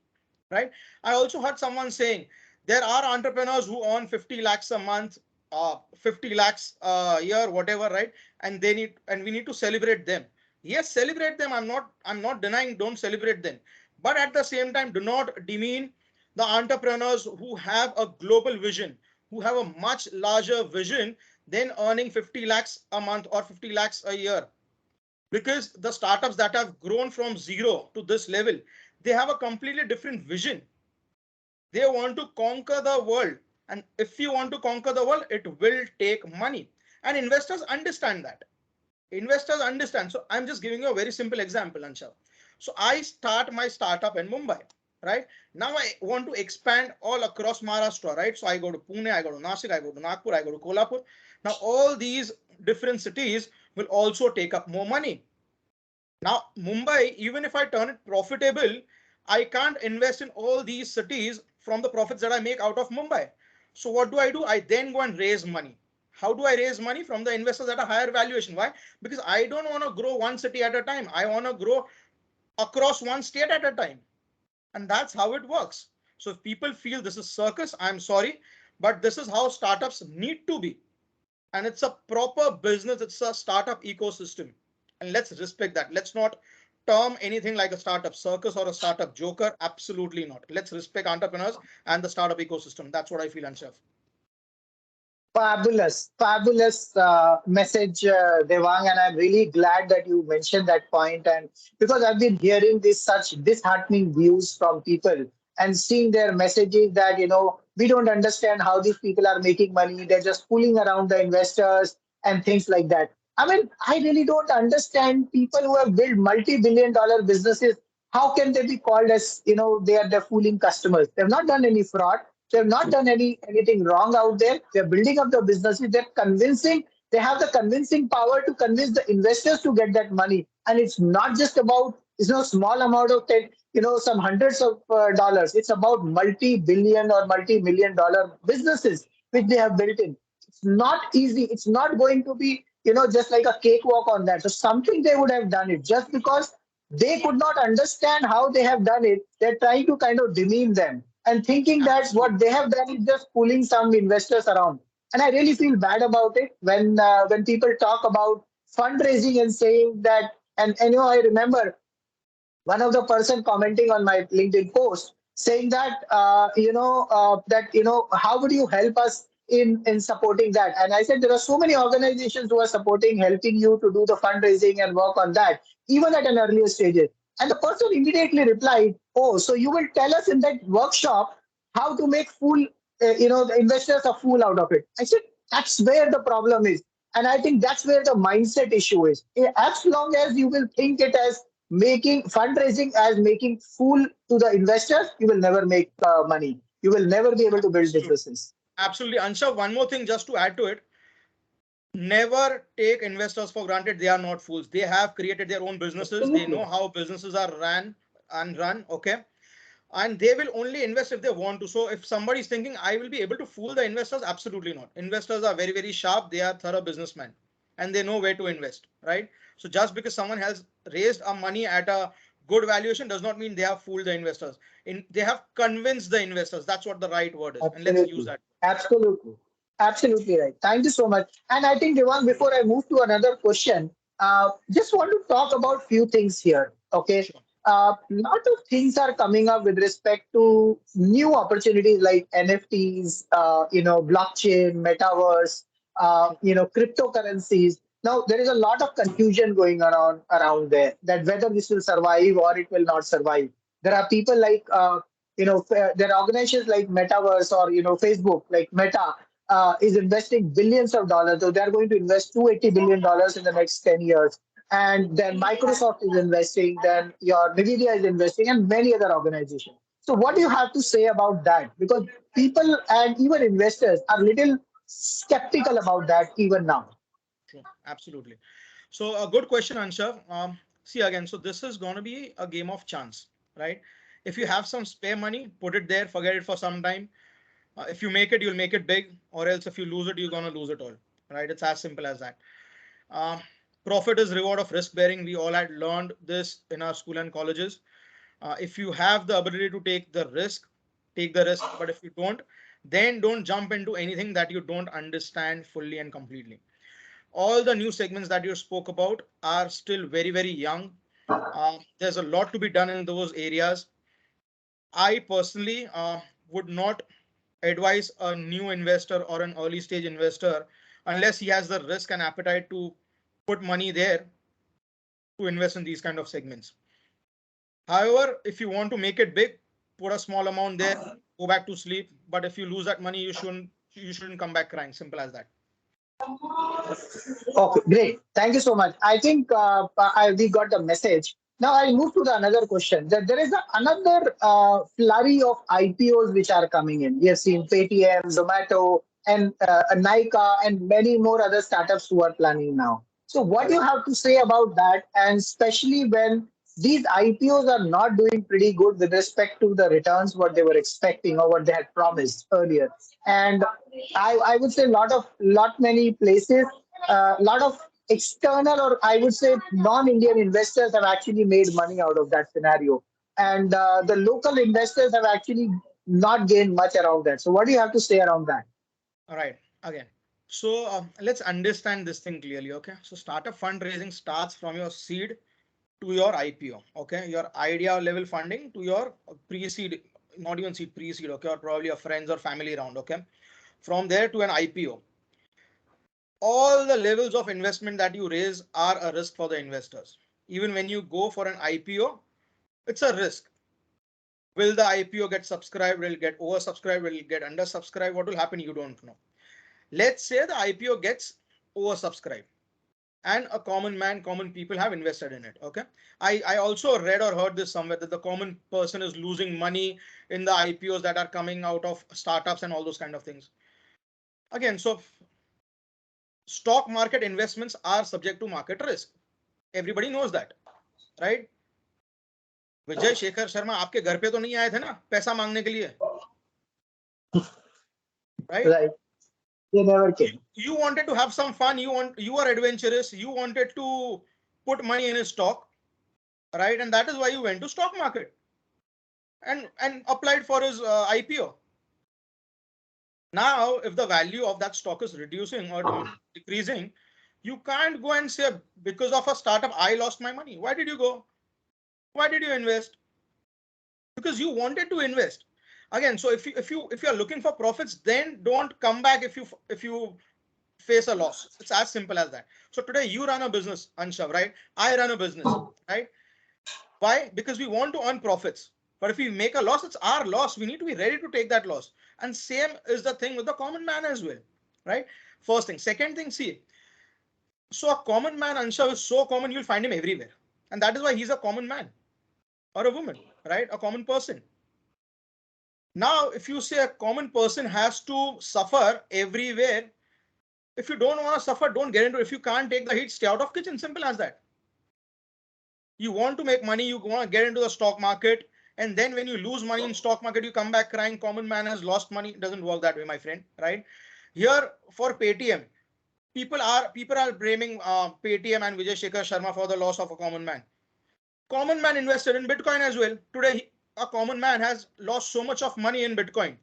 right? I also heard someone saying there are entrepreneurs who earn 50 lakhs a month, 50 lakhs a year, whatever, right? And we need to celebrate them. Yes, celebrate them. I'm not denying, don't celebrate them. But at the same time, do not demean the entrepreneurs who have a global vision, who have a much larger vision than earning 50 lakhs a month or 50 lakhs a year. Because the startups that have grown from zero to this level, they have a completely different vision. They want to conquer the world. And if you want to conquer the world, it will take money. And investors understand that. Investors understand. So I'm just giving you a very simple example, Anshav. So I start my startup in Mumbai, right? Now I want to expand all across Maharashtra, right? So I go to Pune, I go to Nashik, I go to Nagpur, I go to Kolhapur. Now all these different cities will also take up more money. Now, Mumbai, even if I turn it profitable, I can't invest in all these cities from the profits that I make out of Mumbai. So what do? I then go and raise money. How do I raise money? From the investors at a higher valuation. Why? Because I don't want to grow one city at a time. I want to grow across one state at a time. And that's how it works. So if people feel this is circus, I'm sorry, but this is how startups need to be. And it's a proper business. It's a startup ecosystem, and let's respect that. Let's not term anything like a startup circus or a startup joker. Absolutely not. Let's respect entrepreneurs and the startup ecosystem. That's what I feel, Anshav. Fabulous, fabulous message, Devang, and I'm really glad that you mentioned that point. And because I've been hearing this such disheartening views from people and seeing their messages that we don't understand how these people are making money. They're just fooling around the investors and things like that. I mean, I really don't understand people who have built multi-billion-dollar businesses. How can they be called as they're fooling customers? They've not done any fraud. They've not done anything wrong out there. They're building up the businesses. They're convincing. They have the convincing power to convince the investors to get that money. And it's not just about small amount of some hundreds of dollars. It's about multi-billion or multi-million dollar businesses which they have built in. It's not easy. It's not going to be just like a cakewalk on that. So something they would have done it just because they could not understand how they have done it. They're trying to kind of demean them and thinking that what Absolutely. they have done is just pulling some investors around. And I really feel bad about it when people talk about fundraising and saying that, and I remember one of the person commenting on my LinkedIn post saying that how would you help us in supporting that? And I said there are so many organizations who are supporting, helping you to do the fundraising and work on that, even at an earlier stages. And the person immediately replied, "Oh, so you will tell us in that workshop how to make fool, the investors a fool out of it." I said that's where the problem is. And I think that's where the mindset issue is. As long as you will think it as making fundraising as making fool to the investors, you will never make money. You will never be able to build Absolutely. businesses. Absolutely. Ansha, one more thing just to add to it. Never take investors for granted. They are not fools. They have created their own businesses. They Absolutely. know how businesses are ran and run. Okay. And they will only invest if they want to. So if somebody is thinking, I will be able to fool the investors, absolutely not. Investors are very, very sharp. They are thorough businessmen and they know where to invest, right? So just because someone has raised a money at a good valuation does not mean they have fooled the investors. They have convinced the investors. That's what the right word is. And let's use Absolutely. that. Absolutely. Absolutely right. Thank you so much. And I think, Devang, before I move to another question, just want to talk about few things here. Okay. Sure. Lot of things are coming up with respect to new opportunities like NFTs, blockchain, metaverse, cryptocurrencies. Now there is a lot of confusion going around there that whether this will survive or it will not survive. There are people like there are organizations like Metaverse or Facebook, like Meta, is investing billions of dollars. So they are going to invest $280 billion in the next 10 years. And then Microsoft is investing, then your Nvidia is investing, and many other organizations. So what do you have to say about that? Because people and even investors are little skeptical about that even now. True. Absolutely. So a good question, Anshav. See again, so this is going to be a game of chance, right? If you have some spare money, put it there, forget it for some time. If you make it, you'll make it big, or else if you lose it, you're going to lose it all, right? It's as simple as that. Uh, Profit is reward of risk bearing. We all had learned this in our school and colleges. If you have the ability to take the risk, take the risk. But if you don't, then don't jump into anything that you don't understand fully and completely. All the new segments that you spoke about are still very, very young. There's a lot to be done in those areas. I personally would not advise a new investor or an early stage investor unless he has the risk and appetite to put money there to invest in these kind of segments. However, if you want to make it big, put a small amount there, go back to sleep. But if you lose that money, you shouldn't come back crying. Simple as that. Okay, great. Thank you so much. I think we got the message. Now I'll move to the another question. That there is another flurry of IPOs which are coming in. We have seen Paytm, Zomato, and Nika, and many more other startups who are planning now. So what do you Correct. have to say about that? And especially when these IPOs are not doing pretty good with respect to the returns what they were expecting or what they had promised earlier. And I would say lot many places, a lot of external or I would say non-Indian investors have actually made money out of that scenario. And the local investors have actually not gained much around that. So what do you have to say around that? All right. Again. So let's understand this thing clearly. Okay. So startup fundraising starts from your seed to your IPO. Okay. Your idea level funding to your pre-seed, not even seed, pre-seed. Okay. Or probably your friends or family round. Okay. From there to an IPO. All the levels of investment that you raise are a risk for the investors. Even when you go for an IPO, it's a risk. Will the IPO get subscribed? Will it get oversubscribed? Will it get undersubscribed? What will happen? You don't know. Let's say the IPO gets oversubscribed and a common man, common people have invested in it. Okay. I also read or heard this somewhere that the common person is losing money in the IPOs that are coming out of startups and all those kind of things. Again, so stock market investments are subject to market risk. Everybody knows that, right? Vijay Shekhar Sharma आपके घर पे तो नहीं आए थे ना पैसा मांगने के लिए, right? Right. They never came. You wanted to have some fun, you are adventurous, you wanted to put money in a stock, right? And that is why you went to stock market and applied for his IPO. Now if the value of that stock is reducing or decreasing, You can't go and say, because of a startup, I lost my money. Why did you go? Why did you invest? Because you wanted to invest. Again, so if you're looking for profits, then don't come back if you face a loss. It's as simple as that. So today you run a business, Anshav, right? I run a business, right? Why? Because we want to earn profits. But if we make a loss, it's our loss. We need to be ready to take that loss. And same is the thing with the common man as well, right? First thing. Second thing, see, so a common man, Anshav, is so common, you'll find him everywhere. And that is why he's a common man or a woman, right? A common person. Now, if you say a common person has to suffer everywhere, if you don't want to suffer, don't get into it. If you can't take the heat, stay out of kitchen. Simple as that. You want to make money, you want to get into the stock market, and then when you lose money in stock market, you come back crying, common man has lost money. It doesn't work that way, my friend, right? Here for Paytm, people are blaming Paytm and Vijay Shekhar Sharma for the loss of a common man. Common man invested in Bitcoin as well. Today, a common man has lost so much of money in Bitcoin.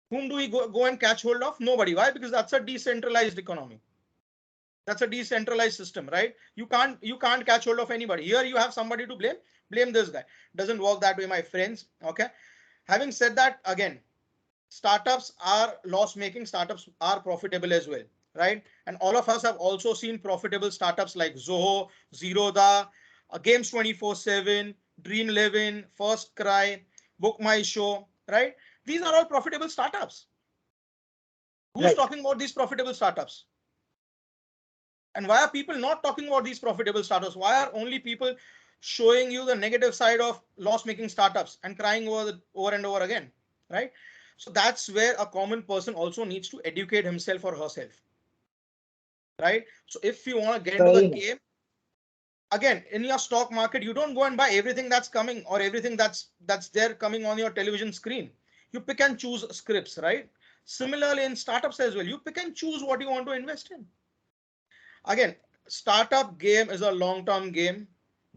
Whom do we go and catch hold of? Nobody. Why? Because that's a decentralized economy. That's a decentralized system, right? You can't catch hold of anybody. Here you have somebody to blame. Blame this guy. Doesn't work that way, my friends. Okay. Having said that, again, startups are loss making. Startups are profitable as well, right? And all of us have also seen profitable startups like Zoho, Zerodha, Games 24/7, Dream11, First Cry, Book My Show, right? These are all profitable startups. Who's Right. talking about these profitable startups? And why are people not talking about these profitable startups? Why are only people showing you the negative side of loss-making startups and crying over and over again, right? So that's where a common person also needs to educate himself or herself, right? So if you want to get into the Very nice. game, again, in your stock market, you don't go and buy everything that's coming or everything that's there coming on your television screen. You pick and choose scripts, right? Similarly, in startups as well, you pick and choose what you want to invest in. Again, startup game is a long-term game.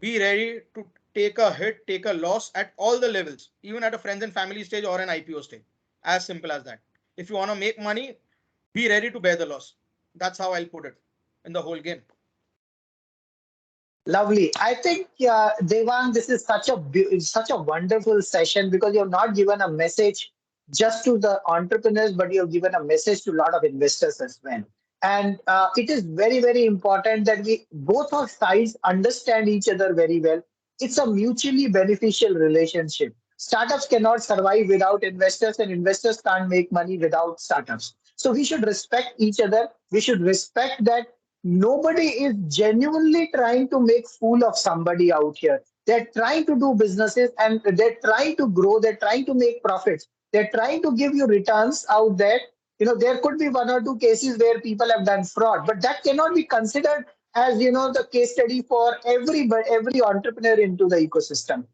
Be ready to take a hit, take a loss at all the levels, even at a friends and family stage or an IPO stage. As simple as that. If you want to make money, be ready to bear the loss. That's how I'll put it in the whole game. Lovely. I think, Devang, this is such a wonderful session because you've not given a message just to the entrepreneurs, but you've given a message to a lot of investors as well. And it is very, very important that we both our sides understand each other very well. It's a mutually beneficial relationship. Startups cannot survive without investors, and investors can't make money without startups. So we should respect each other. We should respect that nobody is genuinely trying to make fool of somebody out here. They're trying to do businesses and they're trying to grow. They're trying to make profits. They're trying to give you returns out there. There could be one or two cases where people have done fraud, but that cannot be considered as the case study for every entrepreneur into the ecosystem.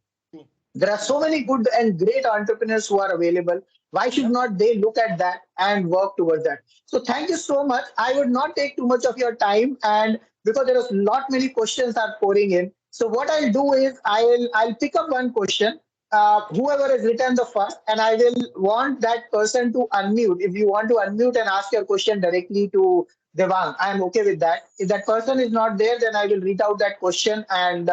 There are so many good and great entrepreneurs who are available. Why should not they look at that and work towards that? So thank you so much. I would not take too much of your time, and because there is lot many questions are pouring in. So what I'll do is I'll pick up one question. Whoever has written the first, and I will want that person to unmute. If you want to unmute and ask your question directly to Devang, I am okay with that. If that person is not there, then I will read out that question and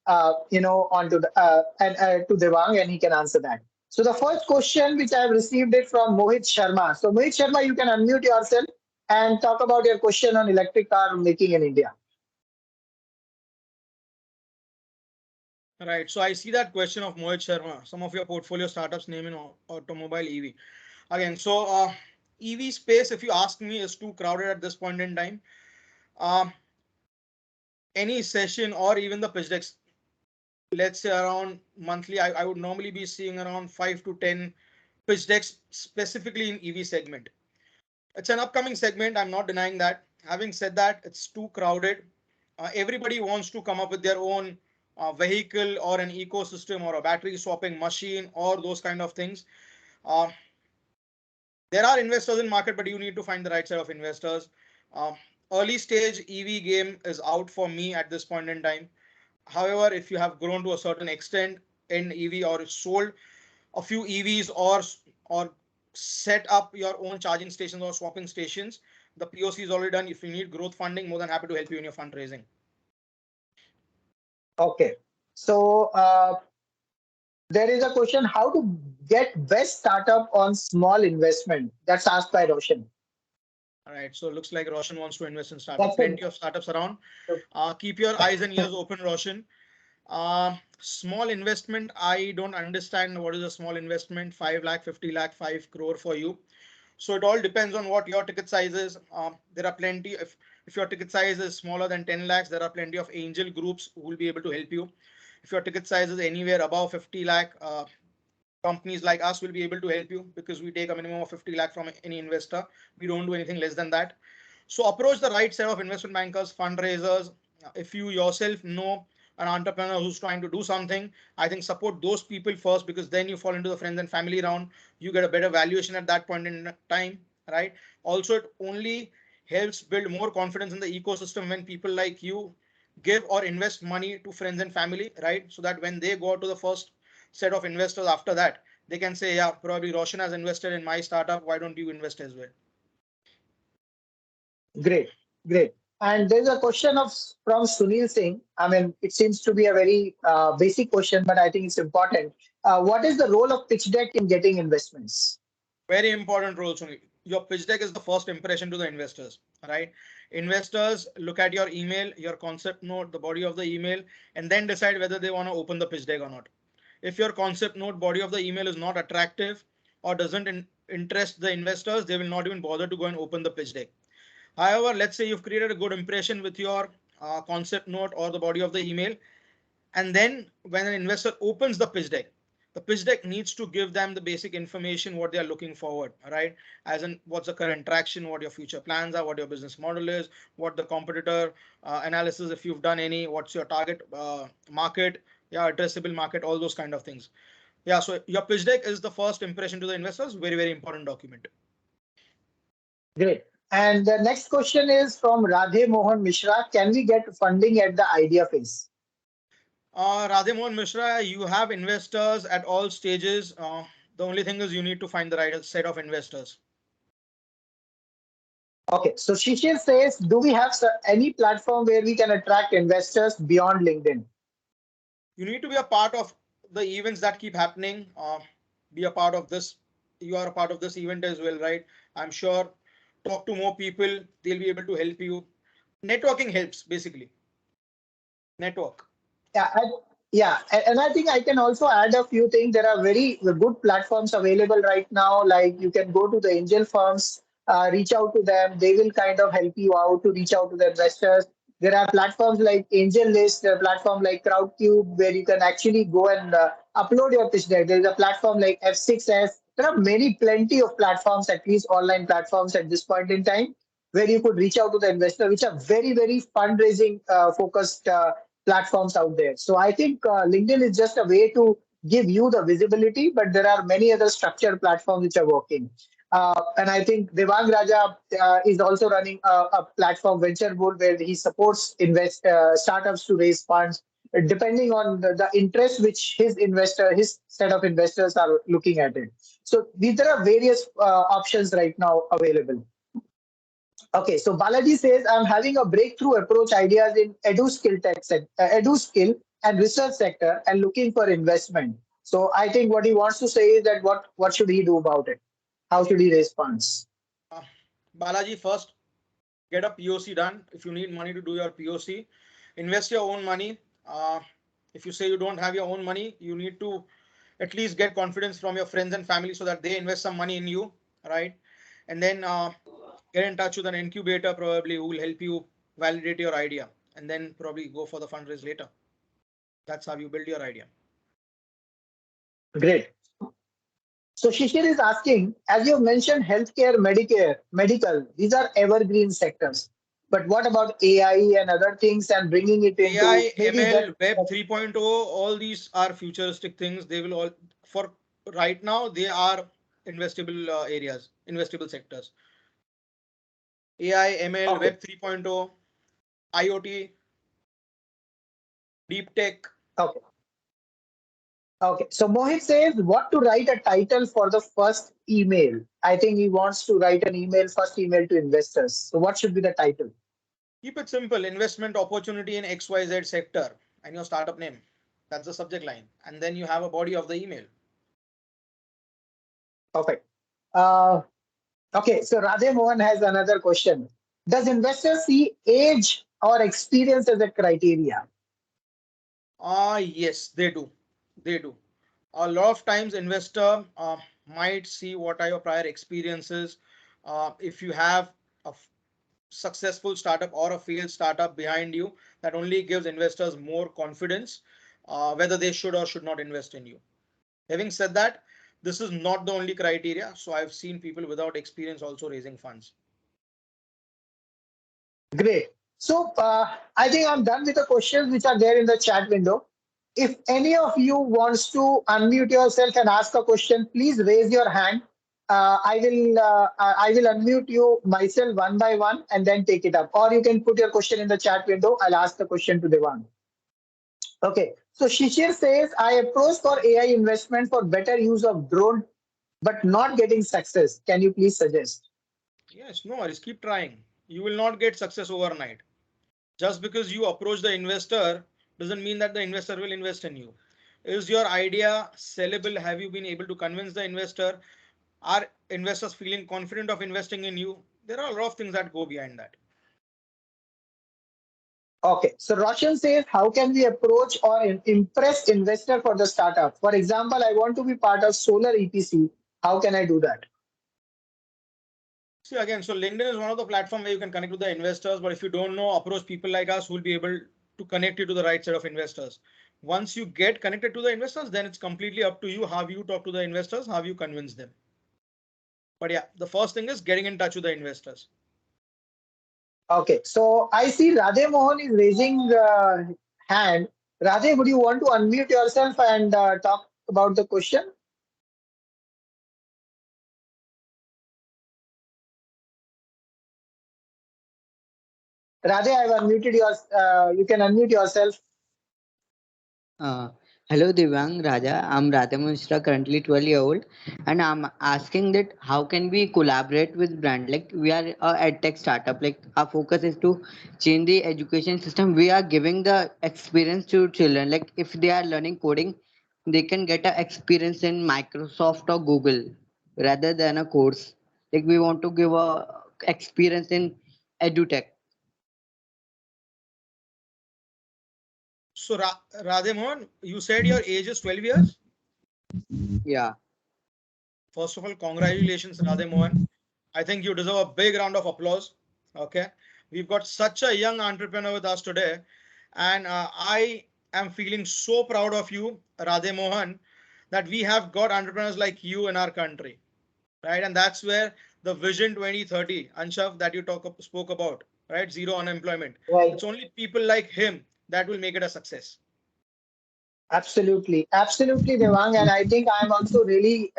onto the and to Devang, and he can answer that. So the first question which I have received it from Mohit Sharma. So Mohit Sharma, you can unmute yourself and talk about your question on electric car making in India. Right. So I see that question of Mohit Sharma. Some of your portfolio startups name in automobile EV. Again, so EV space, if you ask me, is too crowded at this point in time. Any session or even the pitch decks, let's say around monthly, I would normally be seeing around 5 to 10 pitch decks specifically in EV segment. It's an upcoming segment. I'm not denying that. Having said that, it's too crowded. Everybody wants to come up with their own vehicle or an ecosystem or a battery swapping machine or those kind of things. Uh, there are investors in market, but you need to find the right set of investors. Uh, Early stage EV game is out for me at this point in time. However, if you have grown to a certain extent in EV or sold a few EVs or set up your own charging stations or swapping stations, The POC is already done. If you need growth funding, more than happy to help you in your fundraising. Okay. So there is a question: how to get best startup on small investment? That's asked by Roshan. All right. So it looks like Roshan wants to invest in startup. That's Plenty of startups around. Keep your eyes and ears open, Roshan. Small investment. I don't understand what is a small investment. 5 lakh, 50 lakh, 5 crore for you. So it all depends on what your ticket size is. There are plenty. If your ticket size is smaller than 10 lakhs, there are plenty of angel groups who will be able to help you. If your ticket size is anywhere above 50 lakh, companies like us will be able to help you because we take a minimum of 50 lakh from any investor. We don't do anything less than that. So approach the right set of investment bankers, fundraisers. If you yourself know an entrepreneur who's trying to do something, I think support those people first, because then you fall into the friends and family round. You get a better valuation at that point in time, right? Also, it only helps build more confidence in the ecosystem when people like you give or invest money to friends and family, right? So that when they go to the first set of investors after that, they can say, yeah, probably Roshan has invested in my startup. Why don't you invest as well? great, great. And there's a question of from Sunil Singh. I mean, it seems to be a very basic question, but I think it's important. What is the role of pitch deck in getting investments? Very important role, Sunil. Your pitch deck is the first impression to the investors, right? Investors look at your email, your concept note, the body of the email, and then decide whether they want to open the pitch deck or not. If your concept note, body of the email is not attractive or doesn't interest the investors, they will not even bother to go and open the pitch deck. However, let's say you've created a good impression with your concept note or the body of the email, and then when an investor opens the pitch deck needs to give them the basic information what they are looking forward, right? As in what's the current traction, what your future plans are, what your business model is, what the competitor analysis, if you've done any, what's your target market, yeah, addressable market, all those kind of things. Yeah, so your pitch deck is the first impression to the investors. Very, very important document. Great. And the next question is from Radhe Mohan Mishra. Can we get funding at the idea phase? Radhimohan Mishra, you have investors at all stages. The only thing is you need to find the right set of investors. Okay. So Shishir says, do we have any platform where we can attract investors beyond LinkedIn? You need to be a part of the events that keep happening. Be a part of this. You are a part of this event as well, right? I'm sure. Talk to more people. They'll be able to help you. Networking helps basically. Network. Yeah, yeah, and I think I can also add a few things. There are very good platforms available right now. Like you can go to the angel firms, reach out to them. They will kind of help you out to reach out to the investors. There are platforms like Angel List, there are platform like Crowdcube where you can actually go and upload your pitch deck. There is a platform like F6S. There are plenty of platforms, at least online platforms at this point in time, where you could reach out to the investor, which are very, very fundraising focused platforms out there. So I think LinkedIn is just a way to give you the visibility, but there are many other structured platforms which are working. And I think Devang Raja is also running a platform, Venture Bull, where he supports startups to raise funds, depending on the interest which his set of investors are looking at it. So there are various options right now available. Okay, so Balaji says, I'm having a breakthrough approach ideas in edu skill and research sector and looking for investment. So I think what he wants to say is that what should he do about it? How should he raise funds? Uh, Balaji, first get a POC done. If you need money to do your POC, invest your own money. If you say you don't have your own money, you need to at least get confidence from your friends and family so that they invest some money in you, right? And then get in touch with an incubator probably who will help you validate your idea, and then probably go for the fundraise later. That's how you build your idea. Great. So Shishir is asking, as you mentioned, healthcare, Medicare, medical, these are evergreen sectors. But what about AI and other things and bringing it into AI, maybe ML, that? Web 3.0, all these are futuristic things. They will all, for right now, they are investable areas, investable sectors. AI, ML, Okay. Web 3.0, IoT, deep tech. Okay. Okay, so Mohit says what to write a title for the first email. I think he wants to write an email, first email to investors. So what should be the title? Keep it simple: investment opportunity in XYZ sector and your startup name. That's the subject line. And then you have a body of the email. Perfect. Uh, okay, so Radhe Mohan has another question. Does investors see age or experience as a criteria? Yes, they do. They do. A lot of times, investor might see what are your prior experiences. If you have a successful startup or a failed startup behind you, that only gives investors more confidence whether they should or should not invest in you. Having said that, this is not the only criteria. So I've seen people without experience also raising funds. Great. So I think I'm done with the questions which are there in the chat window. If any of you wants to unmute yourself and ask a question, please raise your hand. I will unmute you myself one by one and then take it up. Or you can put your question in the chat window. I'll ask the question to Devang. Okay. So Shishir says, I approached for AI investment for better use of drone, but not getting success. Can you please suggest? Yes, no worries. Keep trying. You will not get success overnight. Just because you approach the investor doesn't mean that the investor will invest in you. Is your idea sellable? Have you been able to convince the investor? Are investors feeling confident of investing in you? There are a lot of things that go behind that. Okay, so Roshan says, how can we approach or impress investor for the startup? For example, I want to be part of solar EPC. How can I do that? See, again, so LinkedIn is one of the platform where you can connect with the investors, but if you don't know, approach people like us who will be able to connect you to the right set of investors. Once you get connected to the investors, then it's completely up to you how you talk to the investors, how you convince them. But yeah, the first thing is getting in touch with the investors. Okay, so I see Radhe Mohan is raising hand. Radhe, would you want to unmute yourself and talk about the question? Radhe, I've unmuted yours. You can unmute yourself. Uh, Hello Devang, Raja. I'm Radha Mishra, currently 12 year old, and I'm asking that how can we collaborate with brand? Like we are a edtech startup. Like our focus is to change the education system. We are giving the experience to children. Like if they are learning coding, they can get a experience in Microsoft or Google rather than a course. Like we want to give a experience in edutech. So, Radhe Mohan, you said your age is 12 years. Yeah. First of all, congratulations, Radhe Mohan. I think you deserve a big round of applause. Okay. We've got such a young entrepreneur with us today. And I am feeling so proud of you, Radhe Mohan, that we have got entrepreneurs like you in our country. Right. And that's where the Vision 2030, Anshav, that you spoke about, right? Zero unemployment. Right. It's only people like him that will make it a success. Absolutely, absolutely, Devang. And I think I'm also really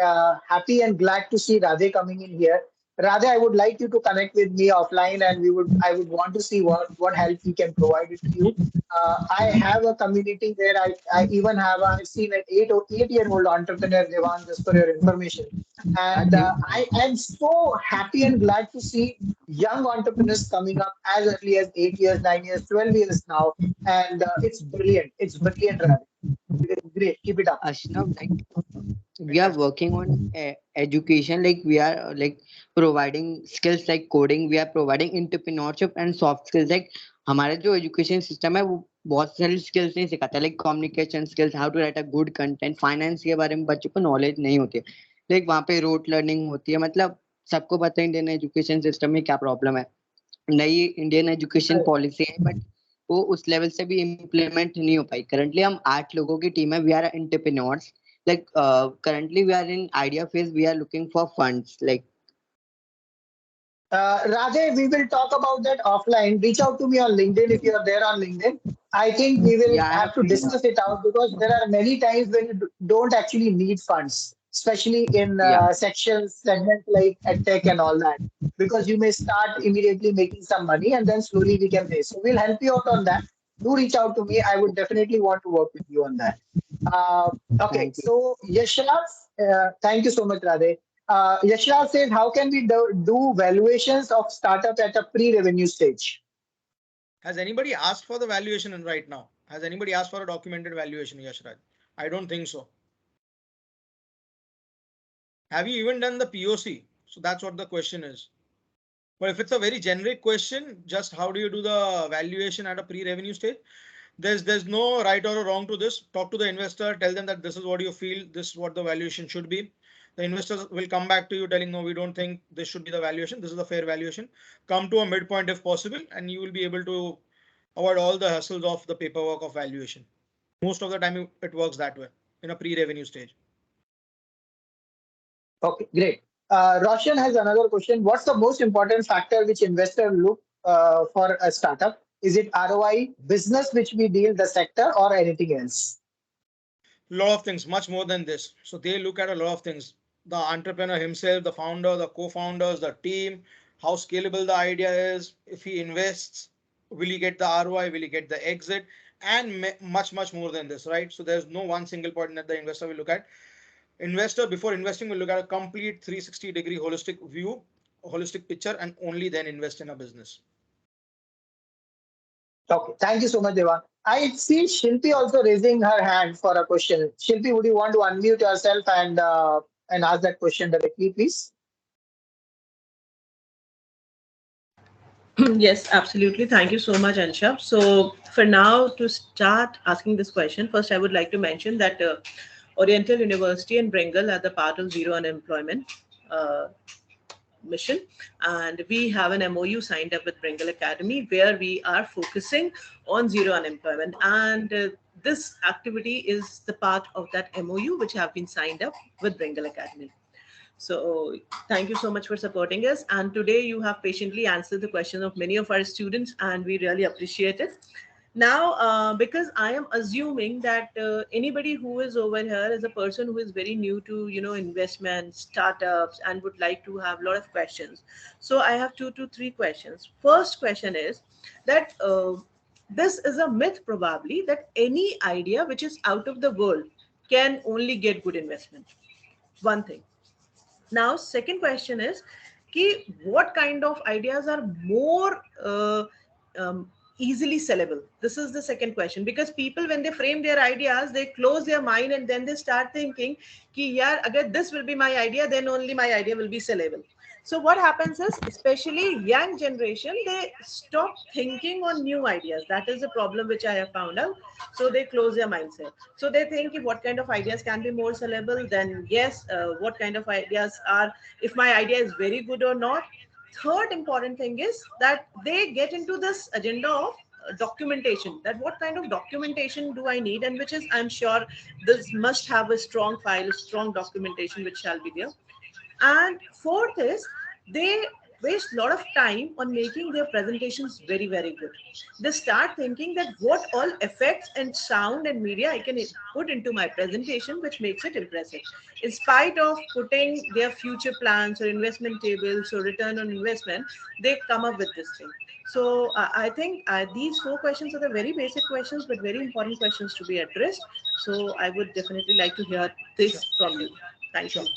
happy and glad to see Radhe coming in here. Radhe, I would like you to connect with me offline, and I would want to see what help we can provide it to you. I have a community where I even have I've seen an 8-year-old entrepreneur, Devang, just for your information. And I am so happy and glad to see young entrepreneurs coming up as early as 8 years, 9 years, 12 years now. And it's brilliant. It's brilliant, Radhe. Great, keep it up. Ashnav, like we are Fantastic. working on education, like we are like providing skills like coding, we are providing entrepreneurship and soft skills. like हमारा जो education system है वो बहुत सारी skills नहीं सिखाता, like communication skills, how to write a good content, finance के बारे में बच्चों को नॉलेज नहीं होती है। लाइक वहाँ पे रोट लर्निंग होती है। मतलब सबको पता है इंडियन एजुकेशन सिस्टम में क्या प्रॉब्लम है। नई इंडियन एजुकेशन Right. पॉलिसी है बट वो उस लेवल से भी इम्प्लीमेंट नहीं हो पाई। करंटली हम 8 लोगों की टीम है, we are entrepreneurs. like currently we are in idea phase, we are looking for funds like Radhe, we will talk about that offline. Reach out to me on LinkedIn if you are there on LinkedIn. I think we will yeah, I have have to seen discuss it out because there are many times when you don't actually need funds, especially in yeah, sections, segments like EdTech and all that, because you may start immediately making some money and then slowly we can pay. So we'll help you out on that. Do reach out to me. I would definitely want to work with you on that. Uh, okay, Thank you. so Yashraf, thank you so much, Radhe. Yashraf says, how can we do valuations of startup at a pre-revenue stage? Has anybody asked for the valuation right now? Has anybody asked for a documented valuation, Yashraj? I don't think so. Have you even done the POC? So that's what the question is. But if it's a very generic question, just how do you do the valuation at a pre-revenue stage? There's no right or a wrong to this. Talk to the investor, tell them that this is what you feel, this is what the valuation should be. The investors will come back to you telling, no, we don't think this should be the valuation. This is the fair valuation. Come to a midpoint if possible, and you will be able to avoid all the hassles of the paperwork of valuation. Most of the time, it works that way in a pre-revenue stage. Okay, great. Roshan has another question. What's the most important factor which investor look for a startup? Is it ROI, business which we deal, the sector, or anything else? Lot of things, much more than this. So they look at a lot of things. The entrepreneur himself, the founder, the co-founders, the team, how scalable the idea is. If he invests, will he get the ROI? Will he get the exit? And much more than this, right? So there's no one single point that the investor will look at. Investor before investing will look at a complete 360-degree holistic view, holistic picture, and only then invest in a business. Okay, thank you so much, Devang. I see Shilpi also raising her hand for a question. Shilpi, would you want to unmute yourself and ask that question directly, please? Yes, absolutely. Thank you so much, Anshav. So, for now, to start asking this question, first I would like to mention that Oriental University and Bringle are the part of Zero Unemployment uh, mission, and we have an MOU signed up with Bringle Academy where we are focusing on zero unemployment. And this activity is the part of that MOU which have been signed up with Bringle Academy. So thank you so much for supporting us. And today you have patiently answered the question of many of our students, and we really appreciate it. Now, because I am assuming that anybody who is over here is a person who is very new to, investment, startups, and would like to have a lot of questions. So I have two to three questions. First question is that this is a myth probably that any idea which is out of the world can only get good investment. One thing. Now, second question is ki what kind of ideas are more easily sellable? This is the second question, because people, when they frame their ideas, they close their mind and then they start thinking ki yaar, agar this will be my idea, then only my idea will be sellable. So what happens is, especially young generation, they stop thinking on new ideas. That is the problem which I have found out. So they close their mindset. So they think what kind of ideas can be more sellable. Then yes, what kind of ideas are, if my idea is very good or not. Third important thing is that they get into this agenda of documentation, that what kind of documentation do I need, and which is, I'm sure, this must have a strong file, strong documentation which shall be there. And fourth is, they waste a lot of time on making their presentations very, very good. They start thinking that what all effects and sound and media I can put into my presentation, which makes it impressive. In spite of putting their future plans or investment tables or return on investment, they come up with this thing. So I think these four questions are the very basic questions, but very important questions to be addressed. So I would definitely like to hear this from you. Thank Sure. you.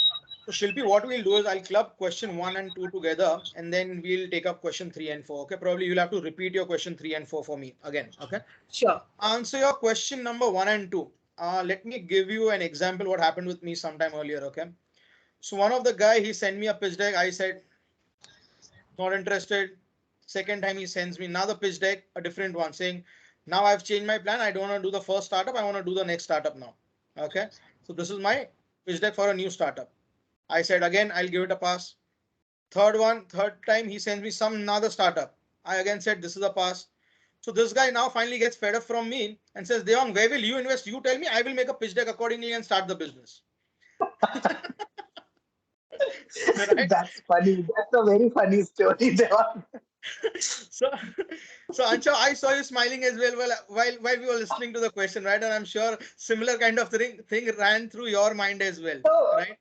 So Shilpi, what we'll do is I'll club question 1 and 2 together, and then we'll take up question 3 and 4. Okay, probably you'll have to repeat your question 3 and 4 for me again. Okay. Sure. Answer your question number 1 and 2. Let me give you an example what happened with me sometime earlier. Okay. So one of the guy, he sent me a pitch deck. I said not interested. Second time he sends me another pitch deck, a different one, saying now I've changed my plan. I don't want to do the first startup. I want to do the next startup now. Okay. So this is my pitch deck for a new startup. I said again, I'll give it a pass. Third time he sends me some another startup. I again said this is a pass. So this guy now finally gets fed up from me and says, Devang, where will you invest? You tell me, I will make a pitch deck accordingly and start the business. Right? That's funny. That's a very funny story, Devang. So, so Ansha, I saw you smiling as well while we were listening to the question, right? And I'm sure similar kind of thing ran through your mind as well, So, right?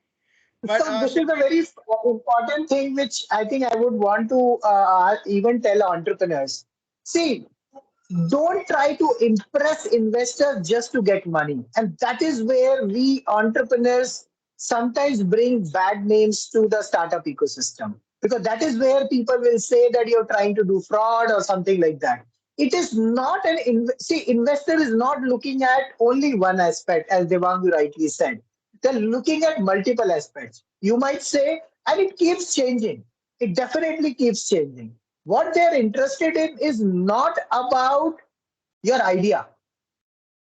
But so this is a Shilpi, very important thing which I think I would want to even tell entrepreneurs. See, Don't try to impress investors just to get money. And that is where we entrepreneurs sometimes bring bad names to the startup ecosystem. Because that is where people will say that you're trying to do fraud or something like that. It is not see, investor is not looking at only one aspect, as Devang rightly said. They're looking at multiple aspects. You might say, and it keeps changing. It definitely keeps changing. What they're interested in is not about your idea.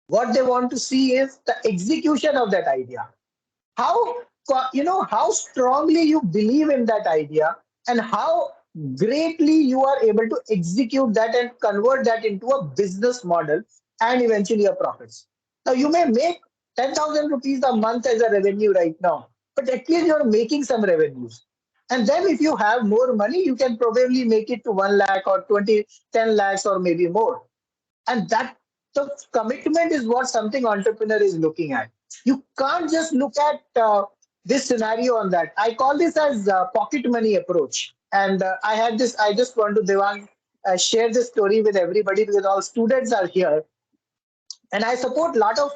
What they want to see is the execution of that idea. How how strongly you believe in that idea and how greatly you are able to execute that and convert that into a business model and eventually a profits. Now you may make 10,000 rupees a month as a revenue right now, but at least you're making some revenues. And then if you have more money, you can probably make it to 1 lakh or 20, 10 lakhs or maybe more. And that the commitment is what something entrepreneur is looking at. You can't just look at this scenario on that. I call this as pocket money approach. And I just want to, Devang, share this story with everybody because all students are here. And I support a lot of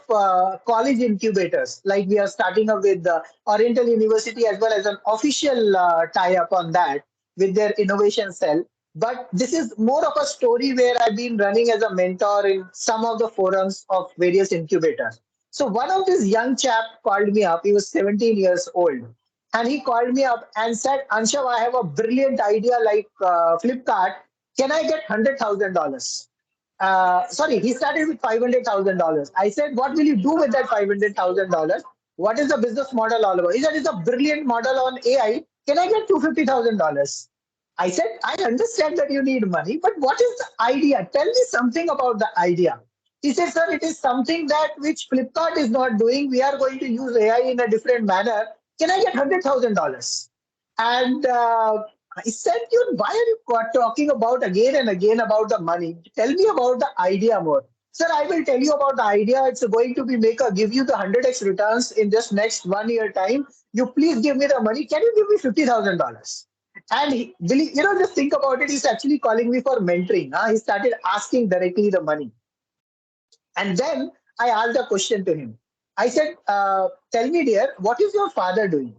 college incubators. Like we are starting up with Oriental University as well as an official tie-up on that with their innovation cell. But this is more of a story where I've been running as a mentor in some of the forums of various incubators. So one of this young chap called me up. He was 17 years old. And he called me up and said, Anshav, I have a brilliant idea like Flipkart. Can I get $100,000? Sorry, he started with $500,000. I said, what will you do with that $500,000? What is the business model all about? He said, it's a brilliant model on AI. Can I get $250,000? I said, I understand that you need money, but what is the idea? Tell me something about the idea. He said, sir, it is something that which Flipkart is not doing. We are going to use AI in a different manner. Can I get $100,000? And I said, you, why are you talking about again and again about the money? Tell me about the idea more. Sir, I will tell you about the idea. It's going to be give you the 100x returns in just next 1 year time. You please give me the money. Can you give me $50,000? And just think about it. He's actually calling me for mentoring. He started asking directly the money. And then I asked a question to him. I said, tell me, dear, what is your father doing?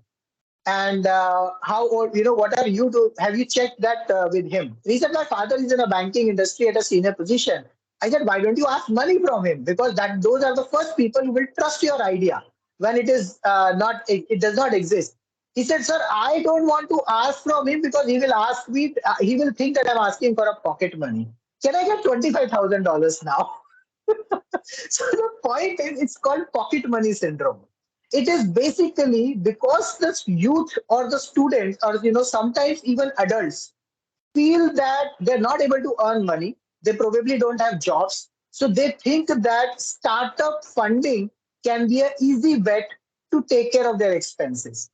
And how old, what are you do? Have you checked that with him? He said, my father is in a banking industry at a senior position. I said, why don't you ask money from him? Because those are the first people who will trust your idea when it is it does not exist. He said, sir, I don't want to ask from him because he will ask me, he will think that I'm asking for a pocket money. Can I get $25,000 now? So the point is, it's called pocket money syndrome. It is basically because the youth or the students or sometimes even adults feel that they're not able to earn money. They probably don't have jobs. So they think that startup funding can be an easy bet to take care of their expenses.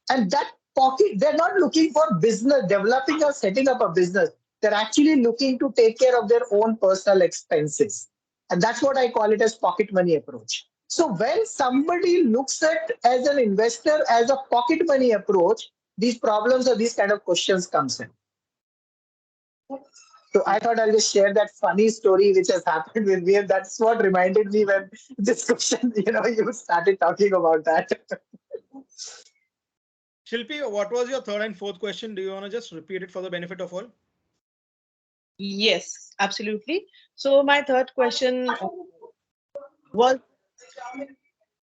And that pocket, they're not looking for business, developing or setting up a business. They're actually looking to take care of their own personal expenses. And that's what I call it as pocket money approach. So when somebody looks at as an investor as a pocket money approach, these problems or these kind of questions comes in. So I thought I'll just share that funny story which has happened with me. And that's what reminded me when this question, you started talking about that. Shilpi, what was your third and fourth question? Do you want to just repeat it for the benefit of all? Yes, absolutely. So my third question was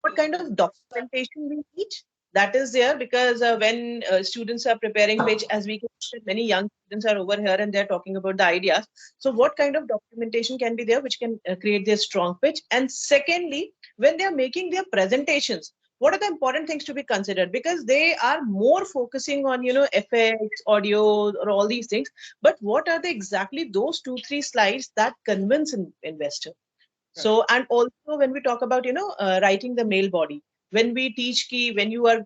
what kind of documentation we need that is there because when students are preparing pitch, as we can see, many young students are over here and they're talking about the ideas. So what kind of documentation can be there which can create their strong pitch? And secondly, when they're making their presentations, what are the important things to be considered? Because they are more focusing on effects, audio, or all these things. But what are the exactly those 2-3 slides that convince an investor? So, and also when we talk about, writing the mail body, when we teach key, when you are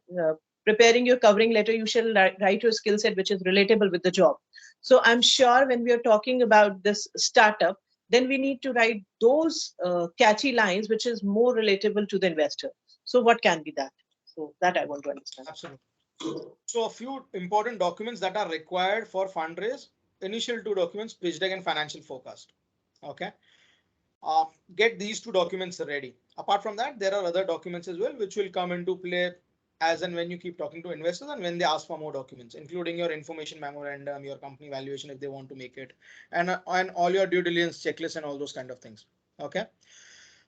preparing your covering letter, you shall write your skill set, which is relatable with the job. So I'm sure when we are talking about this startup, then we need to write those catchy lines, which is more relatable to the investor. So what can be that? So that I want to understand. Absolutely. So a few important documents that are required for fundraise. Initial two documents, pitch deck and financial forecast. Okay. uh, get these two documents ready. Apart from that, there are other documents as well, which will come into play as and when you keep talking to investors and when they ask for more documents, including your information memorandum, your company valuation if they want to make it, and all your due diligence checklists and all those kind of things. Okay.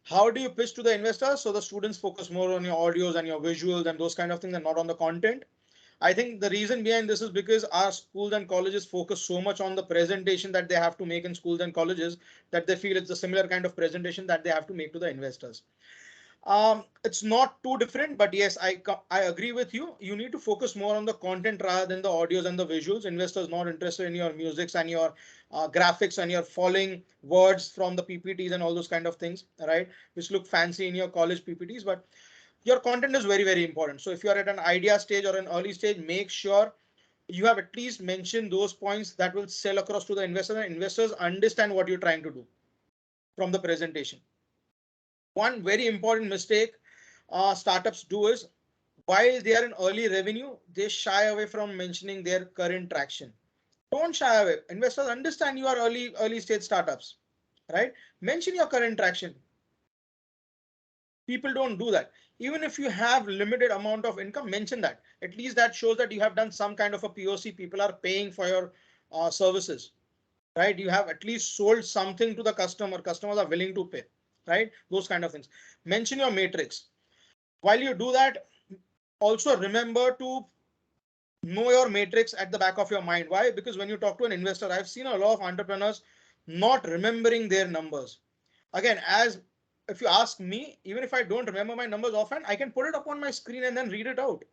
How do you pitch to the investors? So the students focus more on your audios and your visuals and those kind of things and not on the content. I think the reason behind this is because our schools and colleges focus so much on the presentation that they have to make in schools and colleges that they feel it's a similar kind of presentation that they have to make to the investors. It's not too different, but yes, I agree with you. You need to focus more on the content rather than the audios and the visuals. Investors not interested in your musics and your graphics and your following words from the PPTs and all those kind of things, right? Which look fancy in your college PPTs, but your content is very, very important. So if you are at an idea stage or an early stage, make sure you have at least mentioned those points that will sell across to the investors and investors understand what you're trying to do from the presentation. One very important mistake startups do is while they are in early revenue, they shy away from mentioning their current traction. Don't shy away. Investors understand you are early stage startups, right? Mention your current traction. People don't do that. Even if you have limited amount of income, mention that. At least that shows that you have done some kind of a POC. People are paying for your services, right? You have at least sold something to the customer. Customers are willing to pay, right? Those kind of things. Mention your matrix. While you do that, also remember to know your matrix at the back of your mind. Why? Because when you talk to an investor, I've seen a lot of entrepreneurs not remembering their numbers. Again, as if you ask me, even if I don't remember my numbers often, I can put it up on my screen and then read it out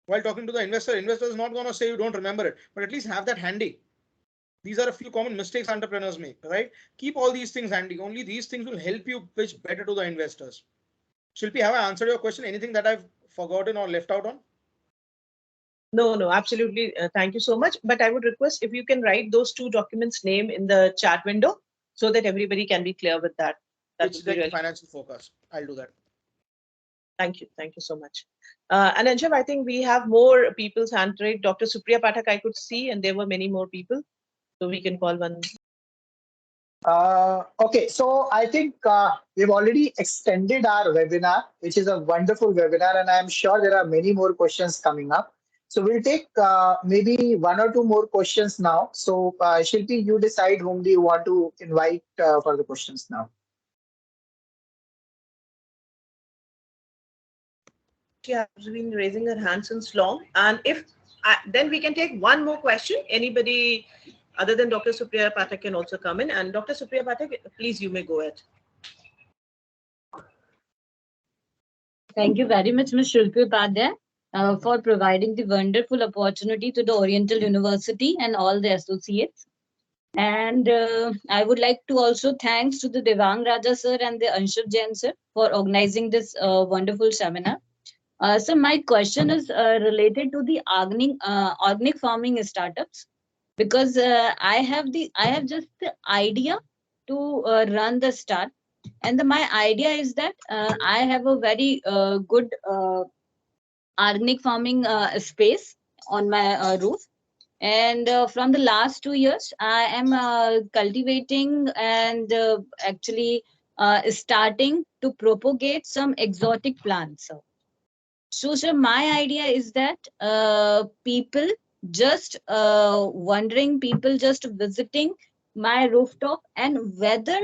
while talking to the investor. Investor is not going to say you don't remember it, but at least have that handy. These are a few common mistakes entrepreneurs make, right? Keep all these things handy. Only these things will help you pitch better to the investors. Shilpi, have I answered your question? Anything that I've forgotten or left out on? No, absolutely. Thank you so much. But I would request if you can write those two documents' name in the chat window so that everybody can be clear with that. That It's would be like really. financial forecast. I'll do that. Thank you. Thank you so much. And Anshav, I think we have more people's hand raised. Dr. Supriya Pathak, I could see, and there were many more people. So we can call one. Okay, so I think we've already extended our webinar, which is a wonderful webinar, and I'm sure there are many more questions coming up. So we'll take maybe one or two more questions now. So Shilpi, you decide whom do you want to invite for the questions now. She has been raising her hand since long. And if then we can take one more question. Anybody other than Dr. Supriya Pathak can also come in. And Dr. Supriya Pathak, please, you may go ahead. Thank you very much, Ms. Shilpi Upadhyay, for providing the wonderful opportunity to the Oriental University and all the associates. And I would like to also thanks to the Devang Raja sir and the Anshav Jain sir for organizing this wonderful seminar. So my question is related to the organic farming startups, because I have just the idea to run the start, and my idea is that I have a very good organic farming space on my roof, and from the last 2 years I am cultivating and actually starting to propagate some exotic plants. So, sir, my idea is that people just people just visiting my rooftop, and whether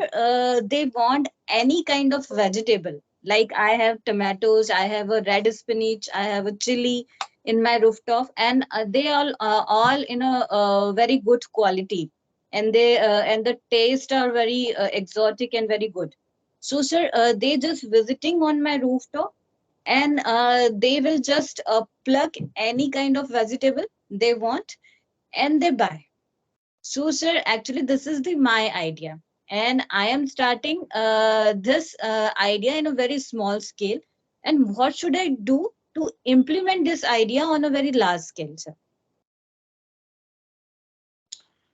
they want any kind of vegetable. Like I have tomatoes, I have a red spinach, I have a chili in my rooftop, and they all in a very good quality, and the taste are very exotic and very good. So, sir, they just visiting on my rooftop, and they will just plug any kind of vegetable they want, and they buy. So sir, actually this is the my idea, and I am starting this idea in a very small scale. And what should I do to implement this idea on a very large scale, sir?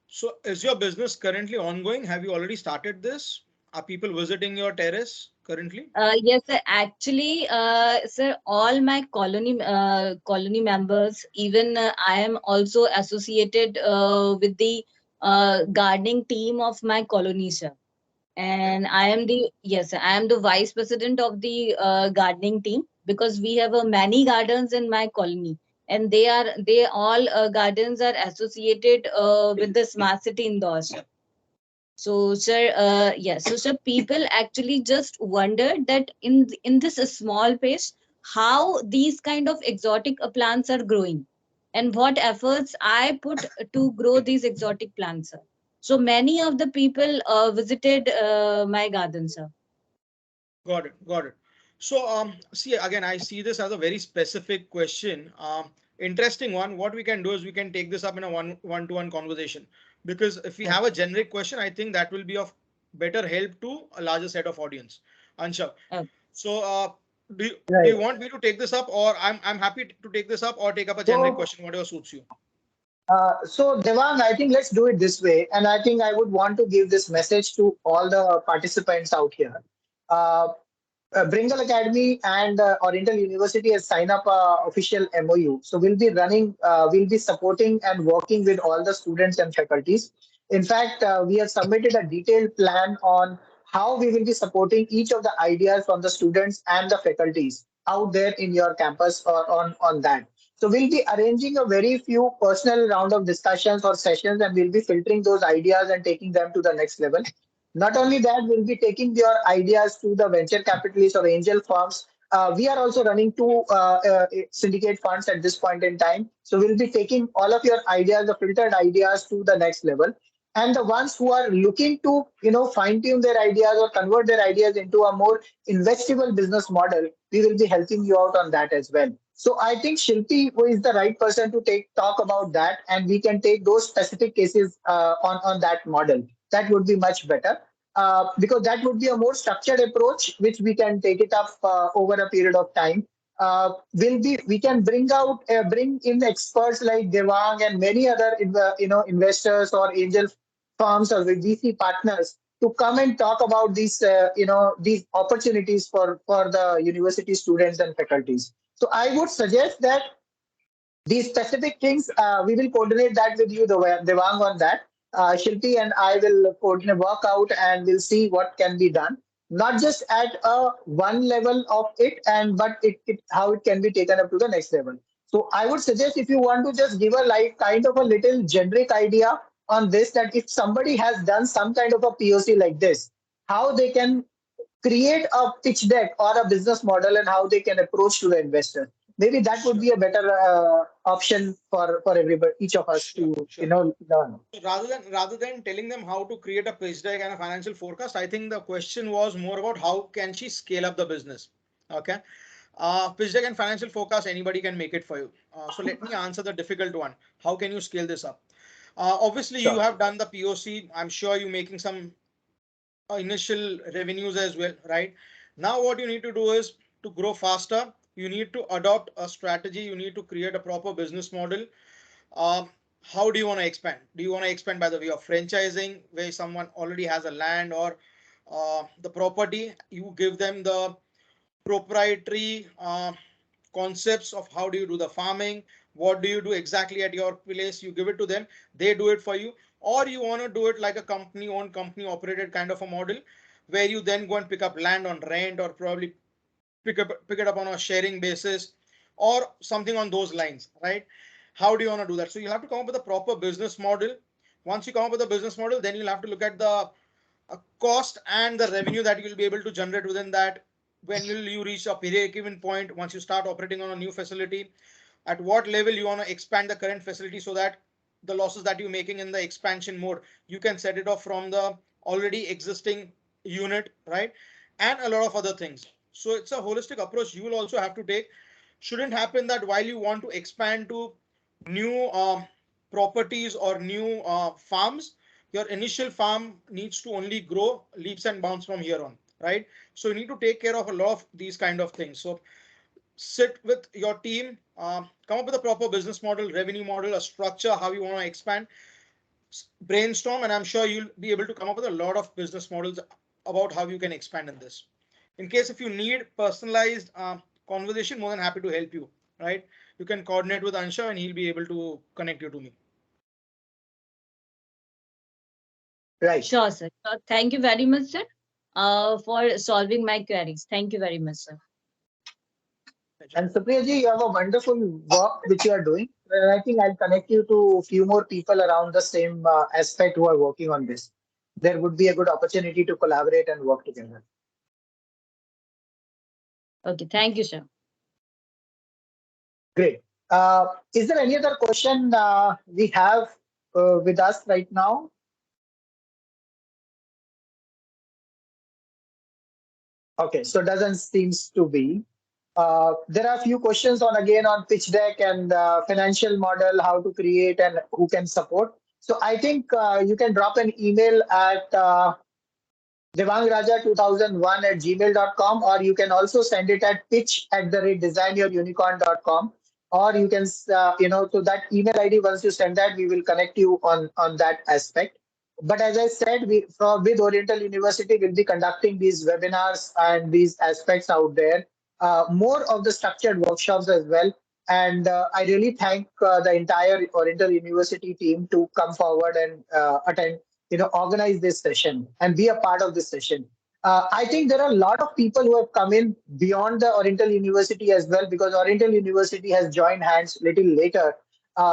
So is your business currently ongoing? Have you already started this? Are people visiting your terrace currently? Yes, sir. Actually, sir, all my colony members, even I am also associated with the gardening team of my colony, sir. And I am the vice president of the gardening team, because we have many gardens in my colony, and they all gardens are associated with the smart city indoors. So, sir, yes. So, sir, people actually just wondered that in this small place, how these kind of exotic plants are growing, and what efforts I put to grow these exotic plants, sir. So many of the people visited my garden, sir. Got it. Got it. So, see, again, I see this as a very specific question. Interesting one. What we can do is we can take this up in a one-to-one conversation, because if we have a generic question, I think that will be of better help to a larger set of audience. Ansha. Uh, So, do you Right. want me to take this up, or I'm happy to take this up, or take up a generic So question, whatever suits you. So, Devang, I think let's do it this way. And I think I would want to give this message to all the participants out here. Uh, Bringle Academy and Oriental University has signed up a official MOU. So we'll be supporting and working with all the students and faculties. In fact, we have submitted a detailed plan on how we will be supporting each of the ideas from the students and the faculties out there in your campus or on that. So we'll be arranging a very few personal round of discussions or sessions, and we'll be filtering those ideas and taking them to the next level. Not only that, we'll be taking your ideas to the venture capitalists or angel firms. We are also running two syndicate funds at this point in time. So we'll be taking all of your ideas, the filtered ideas, to the next level. And the ones who are looking to, fine tune their ideas or convert their ideas into a more investable business model, we will be helping you out on that as well. So I think Shilpi, who is the right person to talk about that, and we can take those specific cases on that model. That would be much better, because that would be a more structured approach, which we can take it up over a period of time. We can bring in experts like Devang and many other investors or angel firms or with VC partners to come and talk about these opportunities for the university students and faculties. So I would suggest that these specific things, we will coordinate that with you, Devang, on that. Shilpi and I will coordinate, work out, and we'll see what can be done. Not just at a one level of it, and but how it can be taken up to the next level. So I would suggest, if you want to just give a kind of a little generic idea on this, that if somebody has done some kind of a POC like this, how they can create a pitch deck or a business model and how they can approach to the investor. Maybe that would Sure. be a better option for everybody, each of us Sure. to Sure. learn. So rather than telling them how to create a pitch deck and a financial forecast, I think the question was more about how can she scale up the business. Okay. Pitch deck and financial forecast, anybody can make it for you. So let me answer the difficult one. How can you scale this up? Obviously, you Sure. have done the POC. I'm sure you're making some initial revenues as well, right? Now, what you need to do is to grow faster. You need to adopt a strategy. You need to create a proper business model. um, how do you want to expand? Do you want to expand by the way of franchising, where someone already has a land or the property? You give them the proprietary concepts of how do you do the farming, what do you do exactly at your place. You give it to them, they do it for you. Or you want to do it like a company owned, company operated kind of a model, where you then go and pick up land on rent, or probably pick it up on a sharing basis, or something on those lines, right? How do you want to do that? So you'll have to come up with a proper business model. Once you come up with a business model, then you'll have to look at the cost and the revenue that you'll be able to generate within that. When will you reach a break-even point once you start operating on a new facility? At what level you want to expand the current facility, so that the losses that you're making in the expansion mode, you can set it off from the already existing unit, right? And a lot of other things. So it's a holistic approach you will also have to take. Shouldn't happen that while you want to expand to new properties or new farms, your initial farm needs to only grow leaps and bounds from here on, right? So you need to take care of a lot of these kind of things. So sit with your team, come up with a proper business model, revenue model, a structure, how you want to expand, brainstorm, and I'm sure you'll be able to come up with a lot of business models about how you can expand in this. In case if you need personalized conversation, more than happy to help you, right? You can coordinate with Ansha and he'll be able to connect you to me. Right. Sure, sir. Thank you very much, sir, for solving my queries. Thank you very much, sir. And Supriya ji, you have a wonderful work which you are doing. I think I'll connect you to a few more people around the same aspect who are working on this. There would be a good opportunity to collaborate and work together. Okay, thank you, sir. Great. Is there any other question we have with us right now? Okay, so doesn't seems to be. There are a few questions on again on pitch deck and financial model, how to create and who can support. So I think you can drop an email at devangraja2001 at gmail.com, or you can also send it at pitch at the rate designyourunicorn.com, or you can so that email ID, once you send that, we will connect you on that aspect. But as I said, we from with Oriental University will be conducting these webinars and these aspects out there, more of the structured workshops as well. And I really thank the entire Oriental University team to come forward and attend, organize this session and be a part of this session. I think there are a lot of people who have come in beyond the Oriental University as well, because Oriental University has joined hands little later.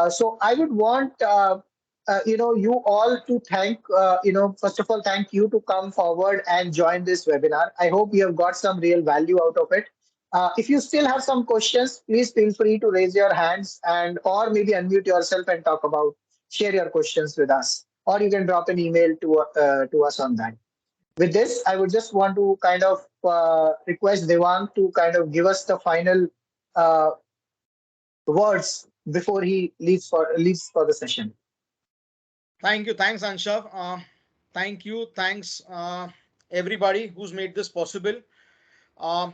So I would want you all to thank, first of all, thank you to come forward and join this webinar. I hope you have got some real value out of it. If you still have some questions, please feel free to raise your hands and or maybe unmute yourself and talk about, share your questions with us, or you can drop an email to us on that. With this, I would just want to kind of request Devang to kind of give us the final uh, words before he leaves for the session. Thank you. Thanks, Anshav. Thank you. Thanks, everybody who's made this possible.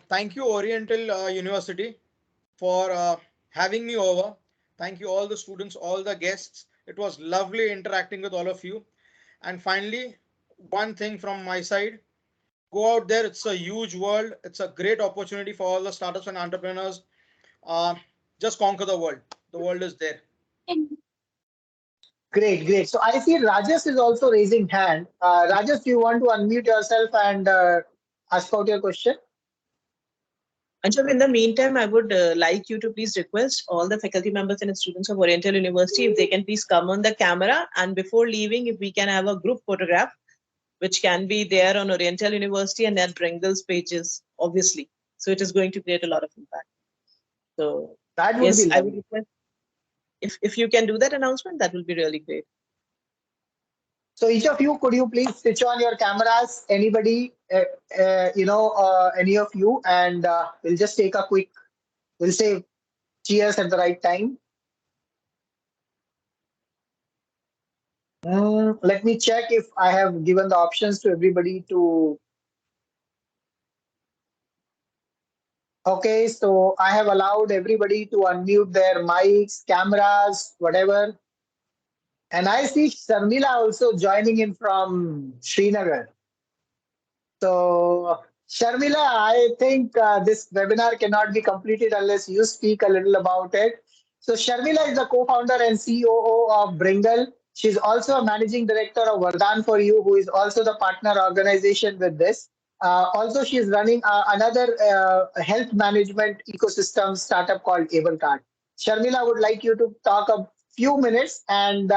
Thank you, Oriental University, for having me over. Thank you, all the students, all the guests. It was lovely interacting with all of you. And finally, one thing from my side, go out there. It's a huge world. It's a great opportunity for all the startups and entrepreneurs. Uh, just conquer the world. The world is there. Great, great. So I see Rajesh is also raising hand. Rajesh, do you want to unmute yourself and ask out your question? Anshav, in the meantime, I would like you to please request all the faculty members and students of Oriental University if they can please come on the camera, and before leaving, if we can have a group photograph, which can be there on Oriental University and then Bringle's pages, obviously. So it is going to create a lot of impact. So That would yes, be I would lovely. request if you can do that announcement, that will be really great. So each of you, could you please switch on your cameras? Anybody, any of you, and we'll just take a quick. We'll say cheers at the right time. Let me check if I have given the options to everybody to. Okay, so I have allowed everybody to unmute their mics, cameras, whatever. And I see Sharmila also joining in from Srinagar. So, Sharmila, I think this webinar cannot be completed unless you speak a little about it. So, Sharmila is the co-founder and COO of Bringle. She's also a managing director of Vardhan for You, who is also the partner organization with this. Also, she is running another health management ecosystem startup called AbleCard. Sharmila would like you to talk a few minutes, and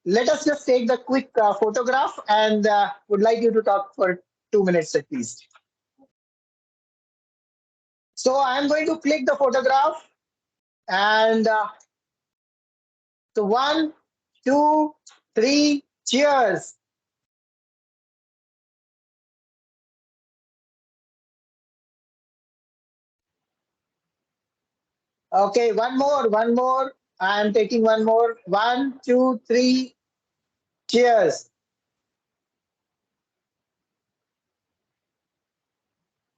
let us just take the quick photograph, and would like you to talk for 2 minutes at least. So I'm going to click the photograph, and so 1, 2, 3, cheers. Okay, one more. I'm taking one more. 1, 2, 3, cheers.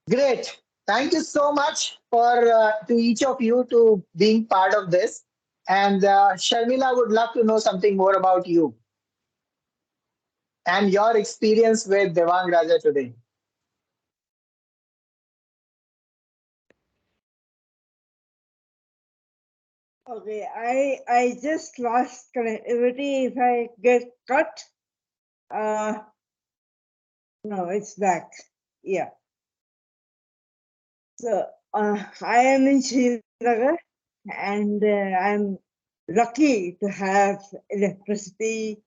Great. Thank you so much for to each of you to being part of this. And Sharmila would love to know something more about you and your experience with Devang Raja today. Okay, I just lost connectivity if I get cut. Uh, no, it's back. Yeah. So I am in Srinagar, and I'm lucky to have electricity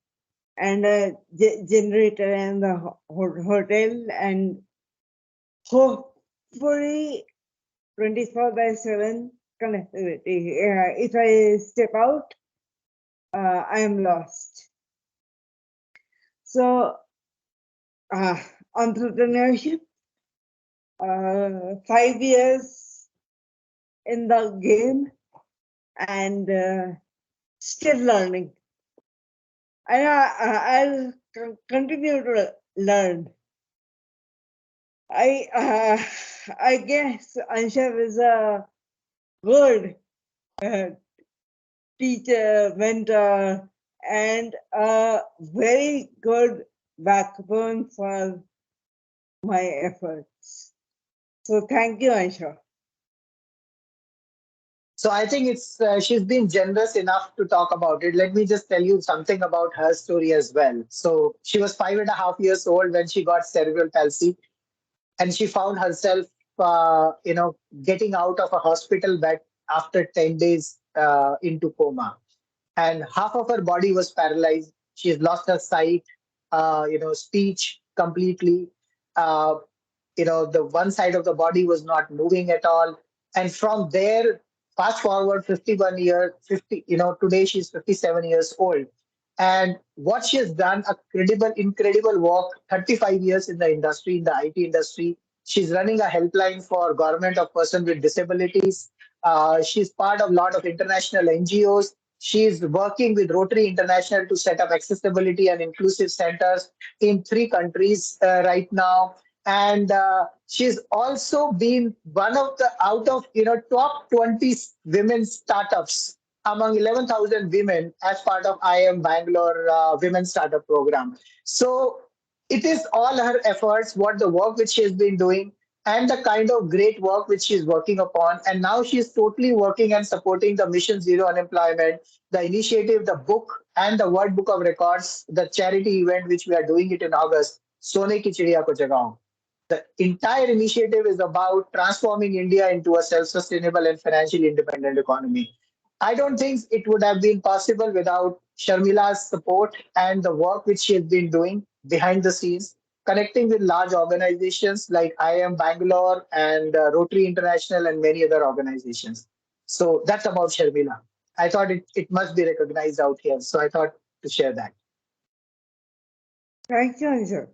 and a generator and the hotel, and hopefully 24/7 connectivity. If I step out, I am lost. So, uh, entrepreneurship, 5 years in the game, and still learning. And I'll continue to learn. I guess Anshav is a good uh, teacher, mentor, and a very good backbone for my efforts. So thank you, Anshav. So I think it's she's been generous enough to talk about it. Let me just tell you something about her story as well. So she was 5.5 years old when she got cerebral palsy, and she found herself, getting out of a hospital bed after 10 days into coma, and half of her body was paralyzed. She's lost her sight, speech completely. Uh, the one side of the body was not moving at all. And from there, fast forward 51 years, 50, today she's 57 years old. And what she has done, a incredible work, 35 years in the industry, in the IT industry. She's running a helpline for government of person with disabilities. She's part of a lot of international NGOs. She's working with Rotary International to set up accessibility and inclusive centers in 3 countries right now. And she's also been one of the out of top 20 women startups among 11,000 women as part of IM Bangalore Women Startup Program. So it is all her efforts, what the work which she has been doing, and the kind of great work which she's working upon. And now she's totally working and supporting the Mission Zero Unemployment, the initiative, the book, and the World Book of Records, the charity event which we are doing it in August, Sone Ki Chidiya Ko Jagaon. The entire initiative is about transforming India into a self sustainable and financially independent economy. I don't think it would have been possible without Sharmila's support and the work which she has been doing behind the scenes, connecting with large organizations like IIM Bangalore and Rotary International and many other organizations. So that's about Sharmila. I thought it must be recognized out here. So I thought to share that. Thank you, Anshav.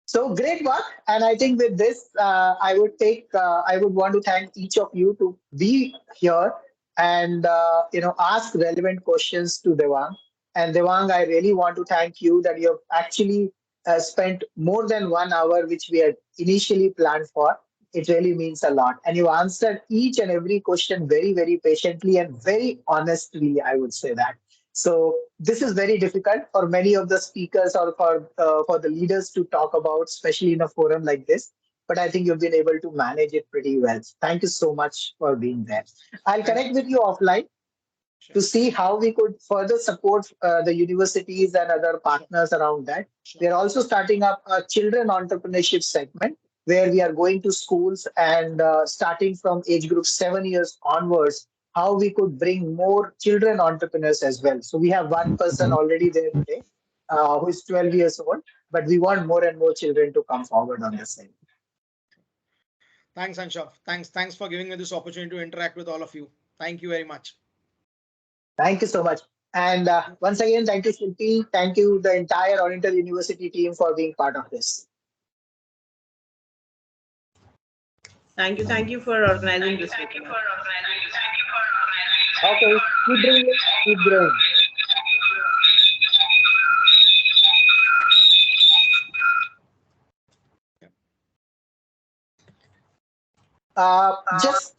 So great work, and I think with this, I would want to thank each of you to be here and ask relevant questions to Devang. And Devang, I really want to thank you that you have actually spent more than 1 hour, which we had initially planned for. It really means a lot, and you answered each and every question very, very patiently and very honestly. I would say that. So this is very difficult for many of the speakers or for the leaders to talk about, especially in a forum like this. But I think you've been able to manage it pretty well. Thank you so much for being there. I'll Thank connect with you offline Sure. to see how we could further support the universities and other Sure. partners around that. We Sure. are also starting up a children entrepreneurship segment where we are going to schools and starting from age group 7 years onwards, how we could bring more children entrepreneurs as well. So we have one person already there today who is 12 years old, but we want more and more children to come forward on this side. Thanks, Anshav. Thanks for giving me this opportunity to interact with all of you. Thank you very much. Thank you so much. And once again, thank you, Shilpi. Thank you, the entire Oriental University team, for being part of this. Thank you for organizing this webinar. Okay, keep bringing, keep growing. Just